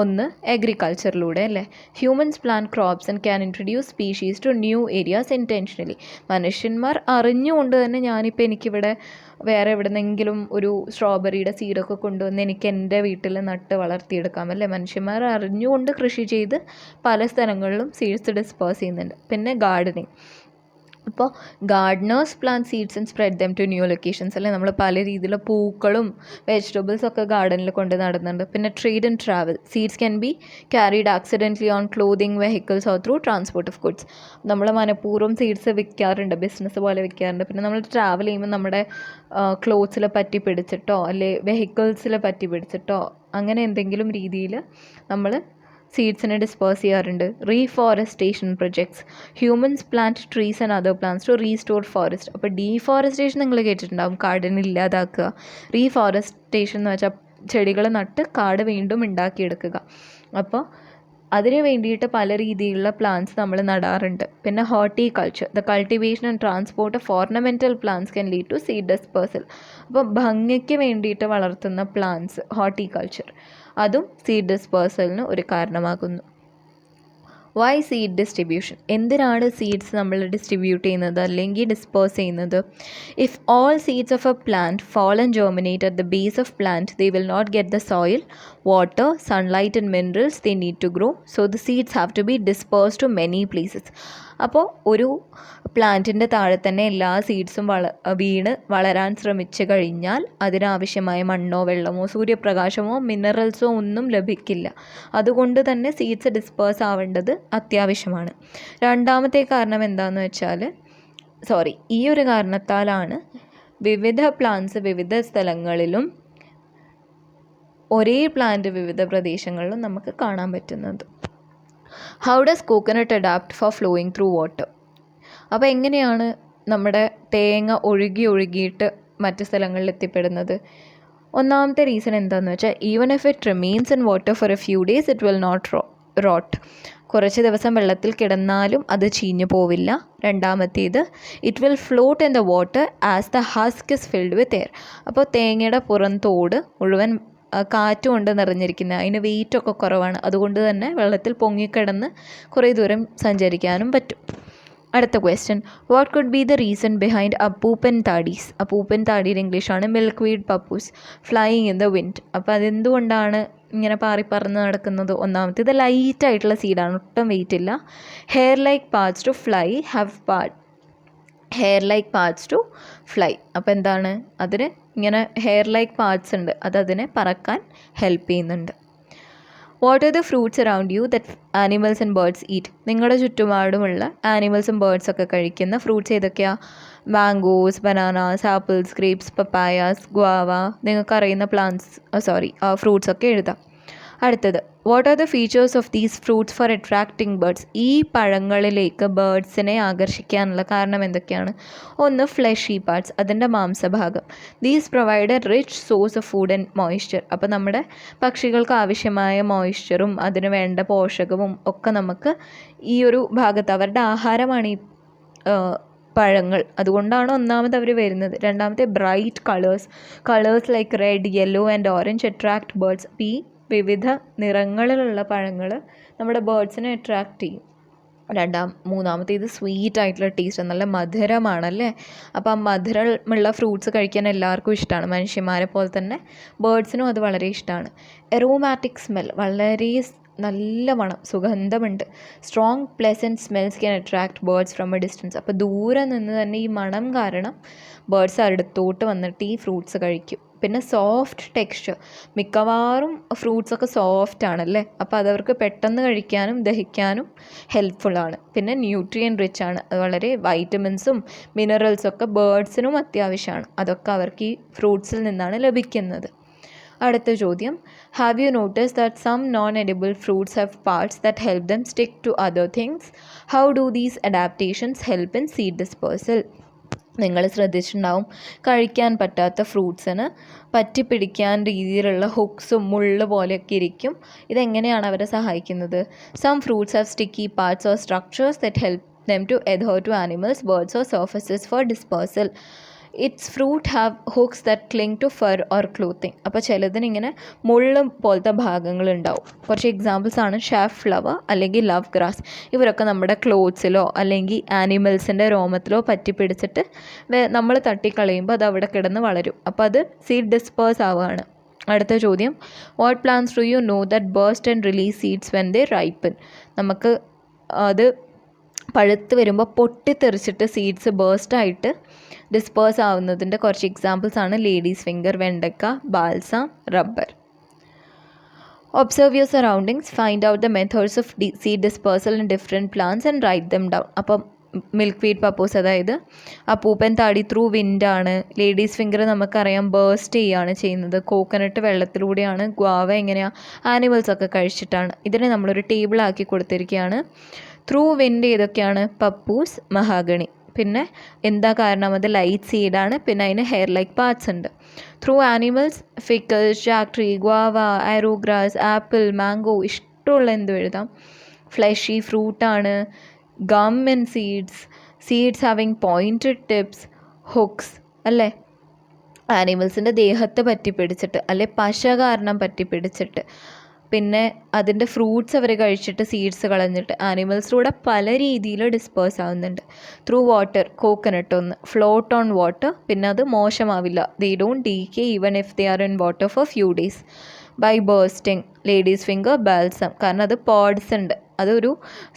ഒന്ന്, അഗ്രികൾച്ചറിലൂടെ അല്ലേ. Humans plant crops and can introduce species to new areas intentionally. മനുഷ്യന്മാർ അറിഞ്ഞുകൊണ്ട് തന്നെ ഞാനിപ്പോൾ എനിക്കിവിടെ വേറെ എവിടെന്നെങ്കിലും ഒരു സ്ട്രോബെറിയുടെ സീഡൊക്കെ കൊണ്ടുവന്ന് എനിക്ക് എൻ്റെ വീട്ടിൽ നട്ട് വളർത്തിയെടുക്കാം അല്ലേ. മനുഷ്യന്മാർ അറിഞ്ഞുകൊണ്ട് കൃഷി ചെയ്ത് പല സ്ഥലങ്ങളിലും സീഡ്സ് ഡിസ്പേഴ്സ് ചെയ്യുന്നുണ്ട്. പിന്നെ ഗാർഡനിങ്. അപ്പോൾ gardeners plant seeds and spread them to new locations അല്ലേ. നമ്മൾ പല രീതിയിലുള്ള പൂക്കളും വെജിറ്റബിൾസൊക്കെ ഗാർഡനിൽ കൊണ്ട് നടുന്നുണ്ട്. പിന്നെ trade and travel. Seeds can be carried accidentally on clothing vehicles or through transport of goods. നമ്മൾ മനഃപൂർവ്വം സീഡ്സ് വിൽക്കാറുണ്ട്, ബിസിനസ് പോലെ വിൽക്കാറുണ്ട്. പിന്നെ നമ്മൾ ട്രാവൽ ചെയ്യുമ്പോൾ നമ്മുടെ ക്ലോത്ത്സിൽ പറ്റി പിടിച്ചിട്ടോ അല്ലെ വെഹിക്കിൾസിൽ പറ്റി പിടിച്ചിട്ടോ അങ്ങനെ എന്തെങ്കിലും രീതിയിൽ നമ്മൾ സീഡ്സിനെ ഡിസ്പേഴ്സ് ചെയ്യാറുണ്ട്. Reforestation projects. Humans plant trees and other plants to restore forest. അപ്പോൾ ഡീഫോറസ്റ്റേഷൻ നിങ്ങൾ കേട്ടിട്ടുണ്ടാകും, കാടിനെ ഇല്ലാതാക്കുക. റീഫോറസ്റ്റേഷൻ എന്ന് വെച്ചാൽ ചെടികൾ നട്ട് കാട് വീണ്ടും ഉണ്ടാക്കിയെടുക്കുക. അപ്പോൾ അതിന് വേണ്ടിയിട്ട് പല രീതിയിലുള്ള പ്ലാന്റ്സ് നമ്മൾ നടാറുണ്ട്. പിന്നെ horticulture. The cultivation and transport of ornamental plants can lead to seed dispersal. അപ്പോൾ ഭംഗിക്ക് വേണ്ടിയിട്ട് വളർത്തുന്ന പ്ലാന്റ്സ്, ഹോർട്ടികൾച്ചർ, അതും സീഡ് ഡിസ്പേഴ്സലിന് ഒരു കാരണമാകുന്നു. Why seed distribution? എന്തിനാണ് സീഡ്സ് നമ്മൾ ഡിസ്ട്രിബ്യൂട്ട് ചെയ്യുന്നത് അല്ലെങ്കിൽ ഡിസ്പേഴ്സ് ചെയ്യുന്നത്? If all seeds of a plant fall and germinate at the base of plant, they will not get the soil, water, sunlight and minerals they need to grow. So the seeds have to be dispersed to many places. അപ്പോൾ ഒരു പ്ലാന്റിൻ്റെ താഴെ തന്നെ എല്ലാ സീഡ്സും വീണ് വളരാൻ ശ്രമിച്ചു കഴിഞ്ഞാൽ അതിനാവശ്യമായ മണ്ണോ വെള്ളമോ സൂര്യപ്രകാശമോ മിനറൽസോ ഒന്നും ലഭിക്കില്ല. അതുകൊണ്ട് തന്നെ സീഡ്സ് ഡിസ്പേഴ്സ് ആവേണ്ടത് അത്യാവശ്യമാണ്. രണ്ടാമത്തെ കാരണം എന്താണെന്ന് വെച്ചാൽ ഈ ഒരു കാരണത്താലാണ് വിവിധ പ്ലാന്റ്സ് വിവിധ സ്ഥലങ്ങളിലും ഒരേ പ്ലാന്റ് വിവിധ പ്രദേശങ്ങളിലും നമുക്ക് കാണാൻ പറ്റുന്നത്. How does coconut adapt for flowing through water? അപ്പോൾ എങ്ങനെയാണ് നമ്മുടെ തേങ്ങ ഒഴുകിയിട്ട് മറ്റ് സ്ഥലങ്ങളിൽ എത്തിപ്പെടുന്നത്? ഒന്നാമത്തെ റീസൺ എന്താണെന്ന് വെച്ചാൽ even if it remains in water for a few days it will not rot. കുറച്ച് ദിവസം വെള്ളത്തിൽ കിടന്നാലും അത് ചീഞ്ഞു പോവില്ല. രണ്ടാമത്തേത് it will float in the water as the husk is filled with air. അപ്പോൾ തേങ്ങയുടെ പുറംതോട് മുഴുവൻ കാറ്റ് കൊണ്ട് നിറഞ്ഞിരിക്കുന്നത്, അതിന് വെയിറ്റൊക്കെ കുറവാണ്. അതുകൊണ്ട് തന്നെ വെള്ളത്തിൽ പൊങ്ങിക്കിടന്ന് കുറേ ദൂരം സഞ്ചരിക്കാനും പറ്റും. അടുത്ത question, what could be the reason behind അപ്പൂപ്പൻ താടീസ്? അപ്പൂപ്പൻ താടിയുടെ ഇംഗ്ലീഷാണ് milkweed pappus flying in the wind. അപ്പോൾ അതെന്തുകൊണ്ടാണ് ഇങ്ങനെ പാറിപ്പറന്ന് നടക്കുന്നത്? ഒന്നാമത്തേത് ലൈറ്റായിട്ടുള്ള സീഡാണ്, ഒട്ടും വെയിറ്റ് ഇല്ല. Hair like parts to fly അപ്പോൾ എന്താണ്, അതിന് ഇങ്ങനെ ഹെയർ ലൈക്ക് പാർട്സ് ഉണ്ട്, അതിനെ പറക്കാൻ ഹെൽപ്പ് ചെയ്യുന്നുണ്ട്. What are the fruits around you that animals and birds eat? നിങ്ങളുടെ ചുറ്റുപാടുമുള്ള ആനിമൽസും ബേർഡ്സൊക്കെ കഴിക്കുന്ന ഫ്രൂട്ട്സ് ഏതൊക്കെയാണ്? Mangoes, bananas, apples, grapes, papayas, guava. നിങ്ങൾക്കറിയുന്ന ഫ്രൂട്ട്സൊക്കെ എഴുതാം. അടുത്തത്, what are the features of these fruits for attracting birds? ഈ പഴങ്ങളിലേക്ക് ബേർഡ്സിനെ ആകർഷിക്കാനുള്ള കാരണം എന്തൊക്കെയാണ്? ഒന്ന്, ഫ്ലഷി പാർട്സ്, അതിൻ്റെ മാംസഭാഗം. These provide a rich source of food and moisture. അപ്പോൾ നമ്മുടെ പക്ഷികൾക്ക് ആവശ്യമായ മോയ്സ്ചറും അതിന് വേണ്ട പോഷകവും ഒക്കെ നമുക്ക് ഈ ഒരു ഭാഗത്ത്, അവരുടെ ആഹാരമാണ് ഈ പഴങ്ങൾ. അതുകൊണ്ടാണ് ഒന്നാമത് അവർ വരുന്നത്. രണ്ടാമത്തെ, bright colours like red, yellow and orange attract birds. ഈ വിവിധ നിറങ്ങളിലുള്ള പഴങ്ങൾ നമ്മുടെ ബേർഡ്സിനെ അട്രാക്റ്റ് ചെയ്യും. മൂന്നാമത്തേത് സ്വീറ്റ് ആയിട്ടുള്ള ടേസ്റ്റ്, നല്ല മധുരമാണല്ലേ. അപ്പോൾ ആ മധുരമുള്ള ഫ്രൂട്ട്സ് കഴിക്കാൻ എല്ലാവർക്കും ഇഷ്ടമാണ്, മനുഷ്യന്മാരെ പോലെ തന്നെ ബേർഡ്സിനും അത് വളരെ ഇഷ്ടമാണ്. എറോമാറ്റിക് സ്മെൽ, വളരെ നല്ല മണം, സുഗന്ധമുണ്ട്. Strong pleasant smells can attract birds from a distance. അപ്പോൾ ദൂരെ നിന്ന് തന്നെ ഈ മണം കാരണം ബേർഡ്സ് അടുത്തോട്ട് വന്നിട്ട് ഈ ഫ്രൂട്ട്സ് കഴിക്കും. പിന്നെ സോഫ്റ്റ് ടെക്സ്ചർ, മിക്കവാറും ഫ്രൂട്ട്സൊക്കെ സോഫ്റ്റ് ആണല്ലേ, അപ്പോൾ അതവർക്ക് പെട്ടെന്ന് കഴിക്കാനും ദഹിക്കാനും ഹെൽപ്ഫുള്ളാണ്. പിന്നെ ന്യൂട്രിയൻ റിച്ച് ആണ്, അത് വളരെ വൈറ്റമിൻസും മിനറൽസൊക്കെ ബേർഡ്സിനും അത്യാവശ്യമാണ്. അതൊക്കെ അവർക്ക് ഈ ഫ്രൂട്ട്സിൽ നിന്നാണ് ലഭിക്കുന്നത്. അടുത്ത ചോദ്യം, have you notice that some non edible fruits have parts that help them stick to other things? How do these adaptations help in seed dispersal? നിങ്ങൾ ശ്രദ്ധിച്ചിട്ടുണ്ടാവും, കഴിക്കാൻ പറ്റാത്ത ഫ്രൂട്ട്സിന് പറ്റിപ്പിടിക്കാൻ രീതിയിലുള്ള ഹുക്സും മുള്ള് പോലെയൊക്കെ ഇരിക്കും. ഇതെങ്ങനെയാണ് അവരെ സഹായിക്കുന്നത്? Some fruits have sticky parts or structures that help them to adhere to animals, birds or surfaces for dispersal. Its fruit have hooks that cling to fur or clothing. അപ്പോൾ ചിലതിനിങ്ങനെ മുള്ള് പോലത്തെ ഭാഗങ്ങളുണ്ടാവും. കുറച്ച് എക്സാമ്പിൾസ് ആണ് ഷാഫ് ഫ്ലവർ അല്ലെങ്കിൽ ലവ് ഗ്രാസ്. ഇവരൊക്കെ നമ്മുടെ ക്ലോത്ത്സിലോ അല്ലെങ്കിൽ ആനിമൽസിൻ്റെ രോമത്തിലോ പറ്റിപ്പിടിച്ചിട്ട് നമ്മൾ തട്ടിക്കളയുമ്പോൾ അത് അവിടെ കിടന്ന് വളരും. അപ്പോൾ അത് സീഡ് ഡിസ്പേഴ്സ് ആവുകയാണ്. അടുത്ത ചോദ്യം, what plants do you know that burst and release seeds when they ripen? നമുക്ക് അത് പഴുത്ത് വരുമ്പോൾ പൊട്ടിത്തെറിച്ചിട്ട് സീഡ്സ് ബേസ്റ്റായിട്ട് ഡിസ്പേഴ്സ് ആവുന്നതിൻ്റെ കുറച്ച് എക്സാമ്പിൾസ് ആണ് ലേഡീസ് ഫിംഗർ, വെണ്ടക്ക, balsam, rubber. Observe your surroundings, find out the methods of seed dispersal in different plants and write them down. അപ്പം മിൽക്ക് വീഡ് പപ്പോസ്, അതായത് അപ്പൂപ്പൻ താടി ത്രൂ വിൻഡാണ്. ലേഡീസ് ഫിംഗർ നമുക്കറിയാം ബേസ്റ്റ് ചെയ്യുകയാണ് ചെയ്യുന്നത്. കോക്കനട്ട് വെള്ളത്തിലൂടെയാണ്. ഗ്വാവ എങ്ങനെയാണ്? ആനിമൽസൊക്കെ കഴിച്ചിട്ടാണ്. ഇതിനെ നമ്മളൊരു ടേബിളാക്കി കൊടുത്തിരിക്കുകയാണ്. ത്രൂ വിൻഡ് ഏതൊക്കെയാണ്? Pappus, mahogany. പിന്നെ എന്താ കാരണം? അത് ലൈറ്റ് സീഡാണ്. പിന്നെ അതിന് ഹെയർ ലൈക്ക് പാർട്സ് ഉണ്ട്. ത്രൂ ആനിമൽസ്, ഫിക്കൽസ്, jack tree, guava, arrowgrass, apple, mango, ഇഷ്ടമുള്ള എന്തും എഴുതാം. ഫ്ലഷി ഫ്രൂട്ടാണ്. Gum and seeds having pointed tips, hooks അല്ലേ, ആനിമൽസിൻ്റെ ദേഹത്ത് പറ്റിപ്പിടിച്ചിട്ട് അല്ലെ പശ കാരണം പറ്റിപ്പിടിച്ചിട്ട്. പിന്നെ അതിൻ്റെ ഫ്രൂട്ട്സ് അവർ കഴിച്ചിട്ട് സീഡ്സ് കളഞ്ഞിട്ട് ആനിമൽസിലൂടെ പല രീതിയിൽ ഡിസ്പേഴ്സ് ആവുന്നുണ്ട്. ത്രൂ വാട്ടർ, കോക്കനട്ട് ഒന്ന്, ഫ്ലോട്ട് ഓൺ വാട്ടർ, പിന്നെ അത് മോശമാവില്ല. They don't decay even if they are in water for few days. By bursting, ladies finger, balsam, കാരണം അത് പോഡ്സ് ഉണ്ട്. അതൊരു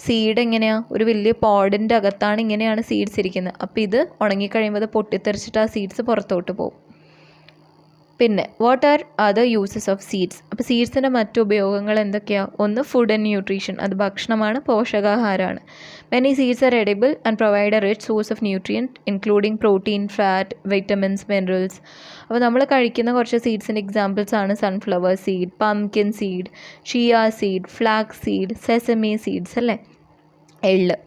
സീഡ് എങ്ങനെയാണ്? ഒരു വലിയ പോഡിൻ്റെ അകത്താണ് ഇങ്ങനെയാണ് സീഡ്സ് ഇരിക്കുന്നത്. അപ്പോൾ ഇത് ഉണങ്ങിക്കഴിയുമ്പോൾ അത് പൊട്ടിത്തെറിച്ചിട്ട് ആ സീഡ്സ് പുറത്തോട്ട് പോകും. പിന്നെ what are other uses of seeds? അപ്പോൾ സീഡ്സിൻ്റെ മറ്റു ഉപയോഗങ്ങൾ എന്തൊക്കെയാണ്? ഒന്ന്, ഫുഡ് ആൻഡ് ന്യൂട്രീഷൻ, അത് ഭക്ഷണമാണ്, പോഷകാഹാരമാണ്. Many seeds are edible and provide a rich source of nutrient including protein, fat, vitamins, minerals. അപ്പോൾ നമ്മൾ കഴിക്കുന്ന കുറച്ച് സീഡ്സിൻ്റെ എക്സാമ്പിൾസ് ആണ് sunflower seed, pumpkin seed, chia seed, flax seed, sesame seeds അല്ലേ, എള്ള്.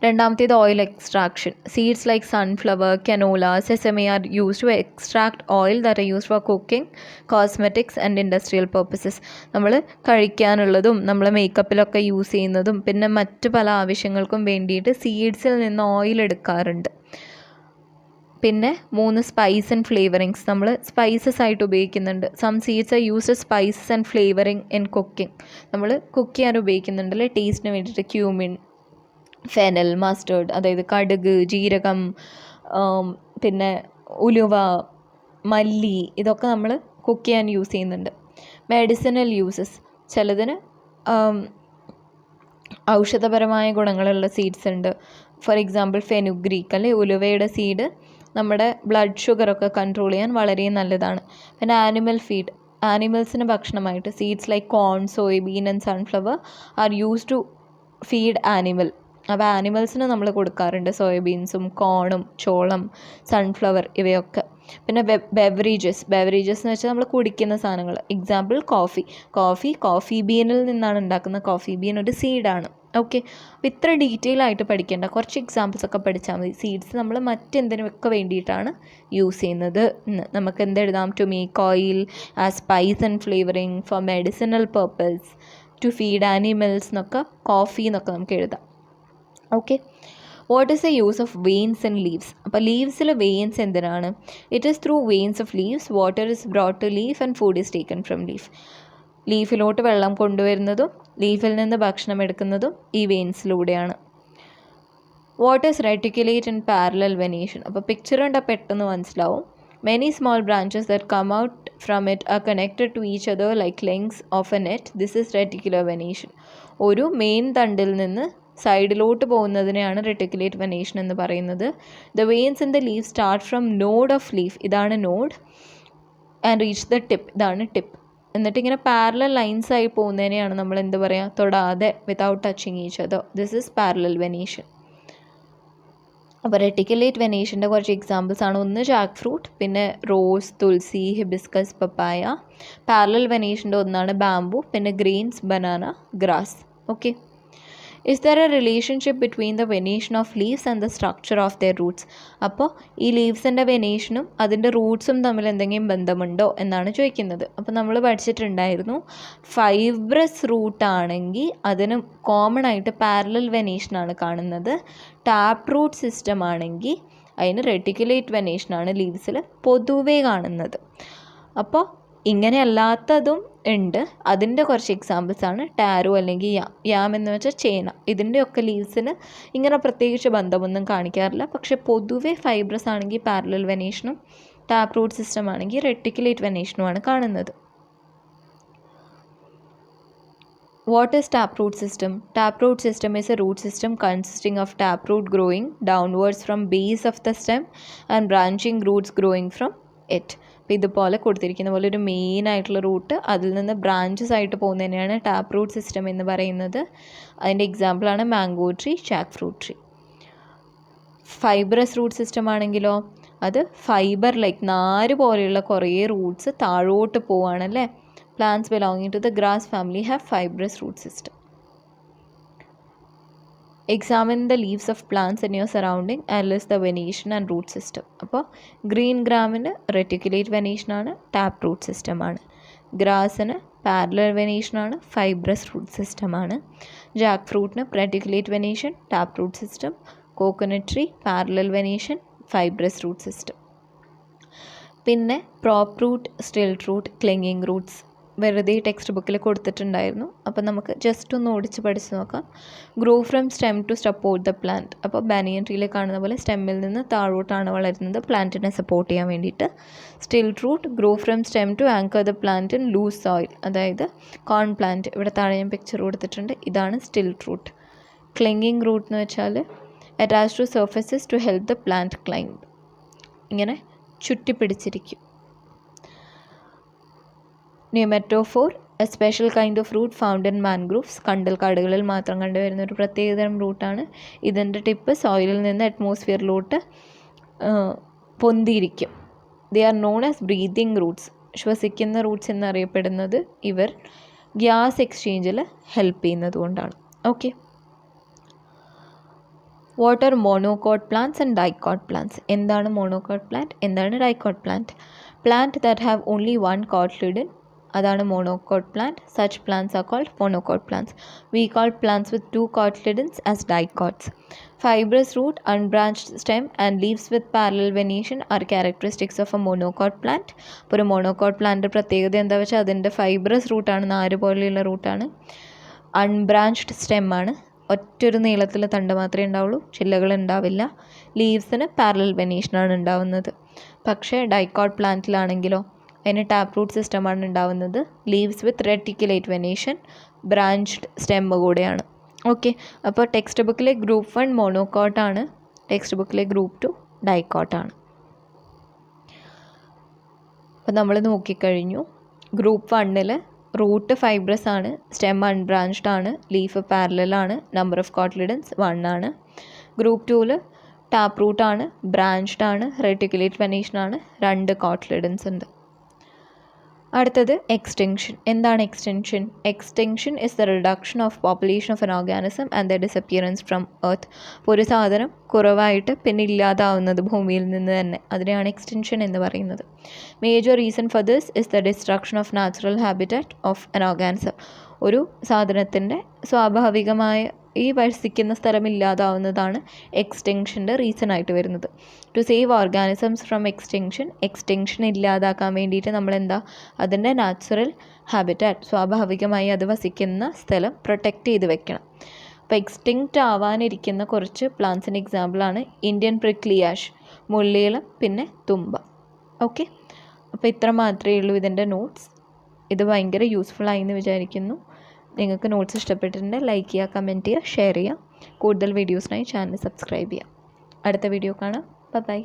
രണ്ടാമത്തേത് oil extraction. Seeds like sunflower, canola, sesame are used to extract oil that are used for cooking, cosmetics and industrial purposes. നമ്മൾ കഴിക്കാനുള്ളതും നമ്മൾ മേക്കപ്പിലൊക്കെ യൂസ് ചെയ്യുന്നതും പിന്നെ മറ്റ് പല ആവശ്യങ്ങൾക്കും വേണ്ടിയിട്ട് സീഡ്സിൽ നിന്ന് ഓയിൽ എടുക്കാറുണ്ട്. പിന്നെ 3 സ്പൈസ് ആൻഡ് ഫ്ലേവറിങ്സ് നമ്മൾ സ്പൈസസ് ആയിട്ട് ഉപയോഗിക്കുന്നുണ്ട്. Some seeds are used spices and flavouring in cooking. നമ്മൾ കുക്ക് ചെയ്യാൻ ഉപയോഗിക്കുന്നുണ്ടല്ലേ ടേസ്റ്റിന് വേണ്ടിയിട്ട്. ക്യൂമിൻ, ഫെനൽ, മസ്റ്റേർഡ്, അതായത് കടുക്, ജീരകം, പിന്നെ ഉലുവ, മല്ലി, ഇതൊക്കെ നമ്മൾ കുക്ക് ചെയ്യാൻ യൂസ് ചെയ്യുന്നുണ്ട്. മെഡിസിനൽ യൂസസ്, ചിലതിന് ഔഷധപരമായ ഗുണങ്ങളുള്ള സീഡ്സ് ഉണ്ട്. ഫോർ എക്സാമ്പിൾ ഫെനുഗ്രീക്ക് അല്ലെ, ഉലുവയുടെ സീഡ് നമ്മുടെ ബ്ലഡ് ഷുഗറൊക്കെ കൺട്രോൾ ചെയ്യാൻ വളരെ നല്ലതാണ്. പിന്നെ ആനിമൽ ഫീഡ്, ആനിമൽസിന് ഭക്ഷണമായിട്ട് seeds like corn, soybean and sunflower are use to feed animal. അപ്പോൾ ആനിമൽസിന് നമ്മൾ കൊടുക്കാറുണ്ട് സോയാബീൻസും കോണും ചോളം, സൺഫ്ലവർ ഇവയൊക്കെ. പിന്നെ ബെവറേജസ് എന്ന് വെച്ചാൽ നമ്മൾ കുടിക്കുന്ന സാധനങ്ങൾ. എക്സാമ്പിൾ കോഫി ബീനിൽ നിന്നാണ് ഉണ്ടാക്കുന്നത്. കോഫി ബീൻ ഒരു സീഡാണ്. ഓക്കെ, അപ്പോൾ ഇത്ര ഡീറ്റെയിൽ ആയിട്ട് പഠിക്കേണ്ട, കുറച്ച് എക്സാമ്പിൾസ് ഒക്കെ പഠിച്ചാൽ മതി. സീഡ്സ് നമ്മൾ മറ്റെന്തിനൊക്കെ വേണ്ടിയിട്ടാണ് യൂസ് ചെയ്യുന്നത്. നമുക്ക് എന്തെഴുതാം? To make oil, as spice and flavouring, for medicinal purpose, to feed animals എന്നൊക്കെ, കോഫി എന്നൊക്കെ നമുക്ക് എഴുതാം. Okay, what is the use of veins and leaves? അപ്പോൾ ലീവ്സിൽ വെയിൻസ് എന്തിനാണ്? It is through veins of leaves water is brought to leaf and food is taken from leaf. ലീഫിലോട്ട് വെള്ളം കൊണ്ടുവരുന്നതും ലീഫിൽ നിന്ന് ഭക്ഷണം എടുക്കുന്നതും ഈ വെയിൻസിലൂടെയാണ്. What is reticulate and parallel venation? അപ്പോൾ പിക്ചർ കണ്ടാൽ പെട്ടെന്ന് മനസ്സിലാവും. Many small branches that come out from it are connected to each other like links of a net. This is reticular venation. ഒരു മെയിൻ തണ്ടിൽ നിന്ന് സൈഡിലോട്ട് പോകുന്നതിനെയാണ് റെറ്റിക്കുലേറ്റ് വെനേഷൻ എന്ന് പറയുന്നത്. The veins in the leaf start from node of leaf, ഇതാണ് node, and reach the tip, ഇതാണ് ടിപ്പ്. എന്നിട്ട് ഇങ്ങനെ പാരലൽ ലൈൻസ് ആയി പോകുന്നതിനെയാണ് നമ്മൾ എന്ത് പറയുക? തൊടാതെ, without touching each other. This is parallel venation. അപ്പോൾ റെറ്റിക്കുലേറ്റ് വെനേഷൻ്റെ കുറച്ച് എക്സാമ്പിൾസ് ആണ്. ഒന്ന് ജാക്ക് ഫ്രൂട്ട്, പിന്നെ റോസ്, തുളസി, ഹിബിസ്കസ്, പപ്പായ. പാരലൽ വെനേഷൻ്റെ ഒന്നാണ് ബാംബു, പിന്നെ grains, banana, grass. Okay, is there A relationship between the venation of leaves and the structure of their Roots? അപ്പോൾ ഈ ലീവ്സിൻ്റെ വെനേഷനും അതിൻ്റെ റൂട്ട്സും തമ്മിൽ എന്തെങ്കിലും ബന്ധമുണ്ടോ എന്നാണ് ചോദിക്കുന്നത്. അപ്പോൾ നമ്മൾ പഠിച്ചിട്ടുണ്ടായിരുന്നു, ഫൈബ്രസ് റൂട്ടാണെങ്കിൽ അതിന് കോമൺ ആയിട്ട് പാരലൽ വെനേഷനാണ് കാണുന്നത്. ടാപ്പ് റൂട്ട് സിസ്റ്റം ആണെങ്കിൽ അതിന് റെറ്റിക്കുലേറ്റ് വെനേഷനാണ് ലീവ്സിൽ പൊതുവേ കാണുന്നത്. അപ്പോൾ ഇങ്ങനെ അല്ലാത്തതും ഉണ്ട്. അതിൻ്റെ കുറച്ച് എക്സാമ്പിൾസ് ആണ് ടാരോ അല്ലെങ്കിൽ യാം എന്ന് വെച്ചാൽ ചേന. ഇതിൻ്റെയൊക്കെ ലീവ്സിന് ഇങ്ങനെ പ്രത്യേകിച്ച് ബന്ധമൊന്നും കാണിക്കാറില്ല. പക്ഷേ പൊതുവേ ഫൈബ്രസ് ആണെങ്കിൽ പാരലൽ വെനേഷനും ടാപ്പ് റൂട്ട് സിസ്റ്റം ആണെങ്കിൽ റെറ്റിക്കുലേറ്റ് വെനേഷനുമാണ് കാണുന്നത്. What is taproot system? Taproot system is a root system consisting of taproot growing downwards from base of the stem and branching roots growing from it. അപ്പോൾ ഇതുപോലെ കൊടുത്തിരിക്കുന്ന പോലെ ഒരു മെയിൻ ആയിട്ടുള്ള റൂട്ട്, അതിൽ നിന്ന് ബ്രാഞ്ചസ് ആയിട്ട് പോകുന്നതിനെയാണ് ടാപ്പ് റൂട്ട് സിസ്റ്റം എന്ന് പറയുന്നത്. അതിൻ്റെ എക്സാമ്പിളാണ് mango tree, jackfruit tree. Fibrous root system ആണെങ്കിലോ അത് ഫൈബർ ലൈക്ക് നാര് പോലെയുള്ള കുറേ റൂട്ട്സ് താഴോട്ട് പോവുകയാണല്ലേ. Plants belonging to the grass family have fibrous root system. Examine the leaves of plants in your surrounding and list the venation and root system. അപ്പോൾ ഗ്രീൻ ഗ്രാമിന് റെറ്റിക്കുലേറ്റ് വെനേഷൻ ആണ്, ടാപ്പ് റൂട്ട് സിസ്റ്റം ആണ്. ഗ്രാസിന് പാരലൽ വെനേഷൻ ആണ്, ഫൈബ്രസ് റൂട്ട് സിസ്റ്റം ആണ്. ജാക്ക് ഫ്രൂട്ടിന് reticulate venation, tap root system. Coconut tree parallel venation, fibrous root system. പിന്നെ prop root, stilt root, clinging roots വെറുതെ ടെക്സ്റ്റ് ബുക്കിൽ കൊടുത്തിട്ടുണ്ടായിരുന്നു. അപ്പോൾ നമുക്ക് ജസ്റ്റ് ഒന്ന് ഓടിച്ച് പഠിച്ച് നോക്കാം. Grow from stem to support the plant. അപ്പോൾ ബാനിയൻ ട്രീയിൽ കാണുന്ന പോലെ സ്റ്റെമ്മിൽ നിന്ന് താഴോട്ടാണ് വളരുന്നത് പ്ലാന്റിനെ സപ്പോർട്ട് ചെയ്യാൻ വേണ്ടിയിട്ട്. Stilt root, grow from stem to anchor the plant in loose soil. അതായത് കോൺ പ്ലാന്റ്, ഇവിടെ താഴെ ഞാൻ പിക്ചർ കൊടുത്തിട്ടുണ്ട്, ഇതാണ് സ്റ്റിൽറ്റ് റൂട്ട്. ക്ലിങ്ങിങ് റൂട്ട് എന്ന് വെച്ചാൽ attach to surfaces to help the plant climb. ഇങ്ങനെ ചുറ്റിപ്പിടിച്ചിരിക്കും. Pneumatophore, a special kind of root found in mangroves. കണ്ടൽക്കാടുകളിൽ മാത്രം കണ്ടുവരുന്ന ഒരു പ്രത്യേകതരം റൂട്ടാണ്. ഇതിൻ്റെ ടിപ്പ് സോയിലിൽ നിന്ന് അറ്റ്മോസ്ഫിയറിലോട്ട് പൊന്തിയിരിക്കും. They are known as breathing roots. ശ്വസിക്കുന്ന റൂട്ട്സ് എന്നറിയപ്പെടുന്നത് ഇവർ ഗ്യാസ് എക്സ്ചേഞ്ചിൽ ഹെൽപ്പ് ചെയ്യുന്നത് കൊണ്ടാണ്. Okay, what are monocot plants and dicot plants? എന്താണ് മോണോകോട്ട് പ്ലാന്റ്, എന്താണ് dicot plant? Plant that have only one cotyledon, അതാണ് monocot plant. Such plants are called monocot plants. We call plants with two cotyledons as dicots. Fibrous root, unbranched stem and leaves with parallel venation are characteristics of a monocot plant. അപ്പോൾ ഒരു മോണോകോട്ട് പ്ലാന്റ് പ്രത്യേകത എന്താ വെച്ചാൽ അതിൻ്റെ ഫൈബ്രസ് റൂട്ടാണ്, നാര് പോലെയുള്ള റൂട്ടാണ്. അൺബ്രാഞ്ച്ഡ് സ്റ്റെം ആണ്, ഒറ്റൊരു നീളത്തിൽ തണ്ട് മാത്രമേ ഉണ്ടാവുള്ളൂ, ചില്ലകൾ ഉണ്ടാവില്ല. ലീവ്സിന് പാരലൽ വെനീഷനാണ് ഉണ്ടാവുന്നത്. പക്ഷേ ഡൈക്കോട്ട് പ്ലാന്റിലാണെങ്കിലോ അതിന് ടാപ്പ് റൂട്ട് സിസ്റ്റമാണ് ഉണ്ടാവുന്നത്. ലീവ്സ് വിത്ത് റെറ്റിക്കുലേറ്റ് വെനേഷൻ, ബ്രാഞ്ച്ഡ് സ്റ്റെം കൂടെയാണ്. ഓക്കെ, അപ്പോൾ ടെക്സ്റ്റ് ബുക്കിലെ ഗ്രൂപ്പ് 1 മോണോകോട്ടാണ്, ടെക്സ്റ്റ് ബുക്കിലെ ഗ്രൂപ്പ് 2 ഡൈക്കോട്ടാണ്. അപ്പോൾ നമ്മൾ നോക്കിക്കഴിഞ്ഞു. ഗ്രൂപ്പ് 1-ൽ റൂട്ട് ഫൈബ്രസ് ആണ്, സ്റ്റെം അൺബ്രാഞ്ച്ഡ് ആണ്, ലീഫ് പാരലലാണ്, നമ്പർ ഓഫ് കോട്ട്ലിഡൻസ് 1 ആണ്. ഗ്രൂപ്പ് 2-ൽ ടാപ്പ് റൂട്ടാണ്, ബ്രാഞ്ച്ഡ് ആണ്, റെറ്റിക്കുലേറ്റ് വെനേഷനാണ്, 2 കോട്ട്ലിഡൻസ് ഉണ്ട്. അടുത്തത് എക്സ്റ്റെൻഷൻ. എന്താണ് extension? Extension is the reduction of population of N organism and the disappearance from earth. അപ്പോൾ ഒരു സാധനം കുറവായിട്ട് പിന്നെ ഇല്ലാതാവുന്നത് ഭൂമിയിൽ നിന്ന് തന്നെ, അതിനെയാണ് എക്സ്റ്റെൻഷൻ എന്ന് പറയുന്നത്. Major reason for this is the destruction of natural habitat of N organism. ഒരു സാധനത്തിൻ്റെ സ്വാഭാവികമായ ഈ വസിക്കുന്ന സ്ഥലം ഇല്ലാതാവുന്നതാണ് എക്സ്റ്റെൻഷൻ്റെ റീസണായിട്ട് വരുന്നത്. To save organisms from extinction ഇല്ലാതാക്കാൻ വേണ്ടിയിട്ട് നമ്മളെന്താ അതിൻ്റെ നാച്ചുറൽ ഹാബിറ്റാറ്റ്, സ്വാഭാവികമായി അത് വസിക്കുന്ന സ്ഥലം പ്രൊട്ടക്റ്റ് ചെയ്ത് വെക്കണം. അപ്പോൾ എക്സ്റ്റിങ്ക്റ്റ് ആവാനിരിക്കുന്ന കുറച്ച് പ്ലാന്റ്സിൻ്റെ എക്സാമ്പിളാണ് ഇന്ത്യൻ പ്രിക്ലി ആഷ്, മുള്ളിയിളം, പിന്നെ തുമ്പ. ഓക്കെ, അപ്പോൾ ഇത്ര മാത്രമേ ഉള്ളൂ ഇതിൻ്റെ നോട്ട്സ്. ഇത് ഭയങ്കര യൂസ്ഫുള്ളായി എന്ന് വിചാരിക്കുന്നു. നിങ്ങൾക്ക് നോട്ട്സ് ഇഷ്ടപ്പെട്ടിട്ടുണ്ടെങ്കിൽ ലൈക്ക് ചെയ്യുക, കമൻറ്റ് ചെയ്യുക, ഷെയർ ചെയ്യുക. കൂടുതൽ വീഡിയോസിനായി ചാനൽ സബ്സ്ക്രൈബ് ചെയ്യുക. അടുത്ത വീഡിയോ കാണാം. ബൈ.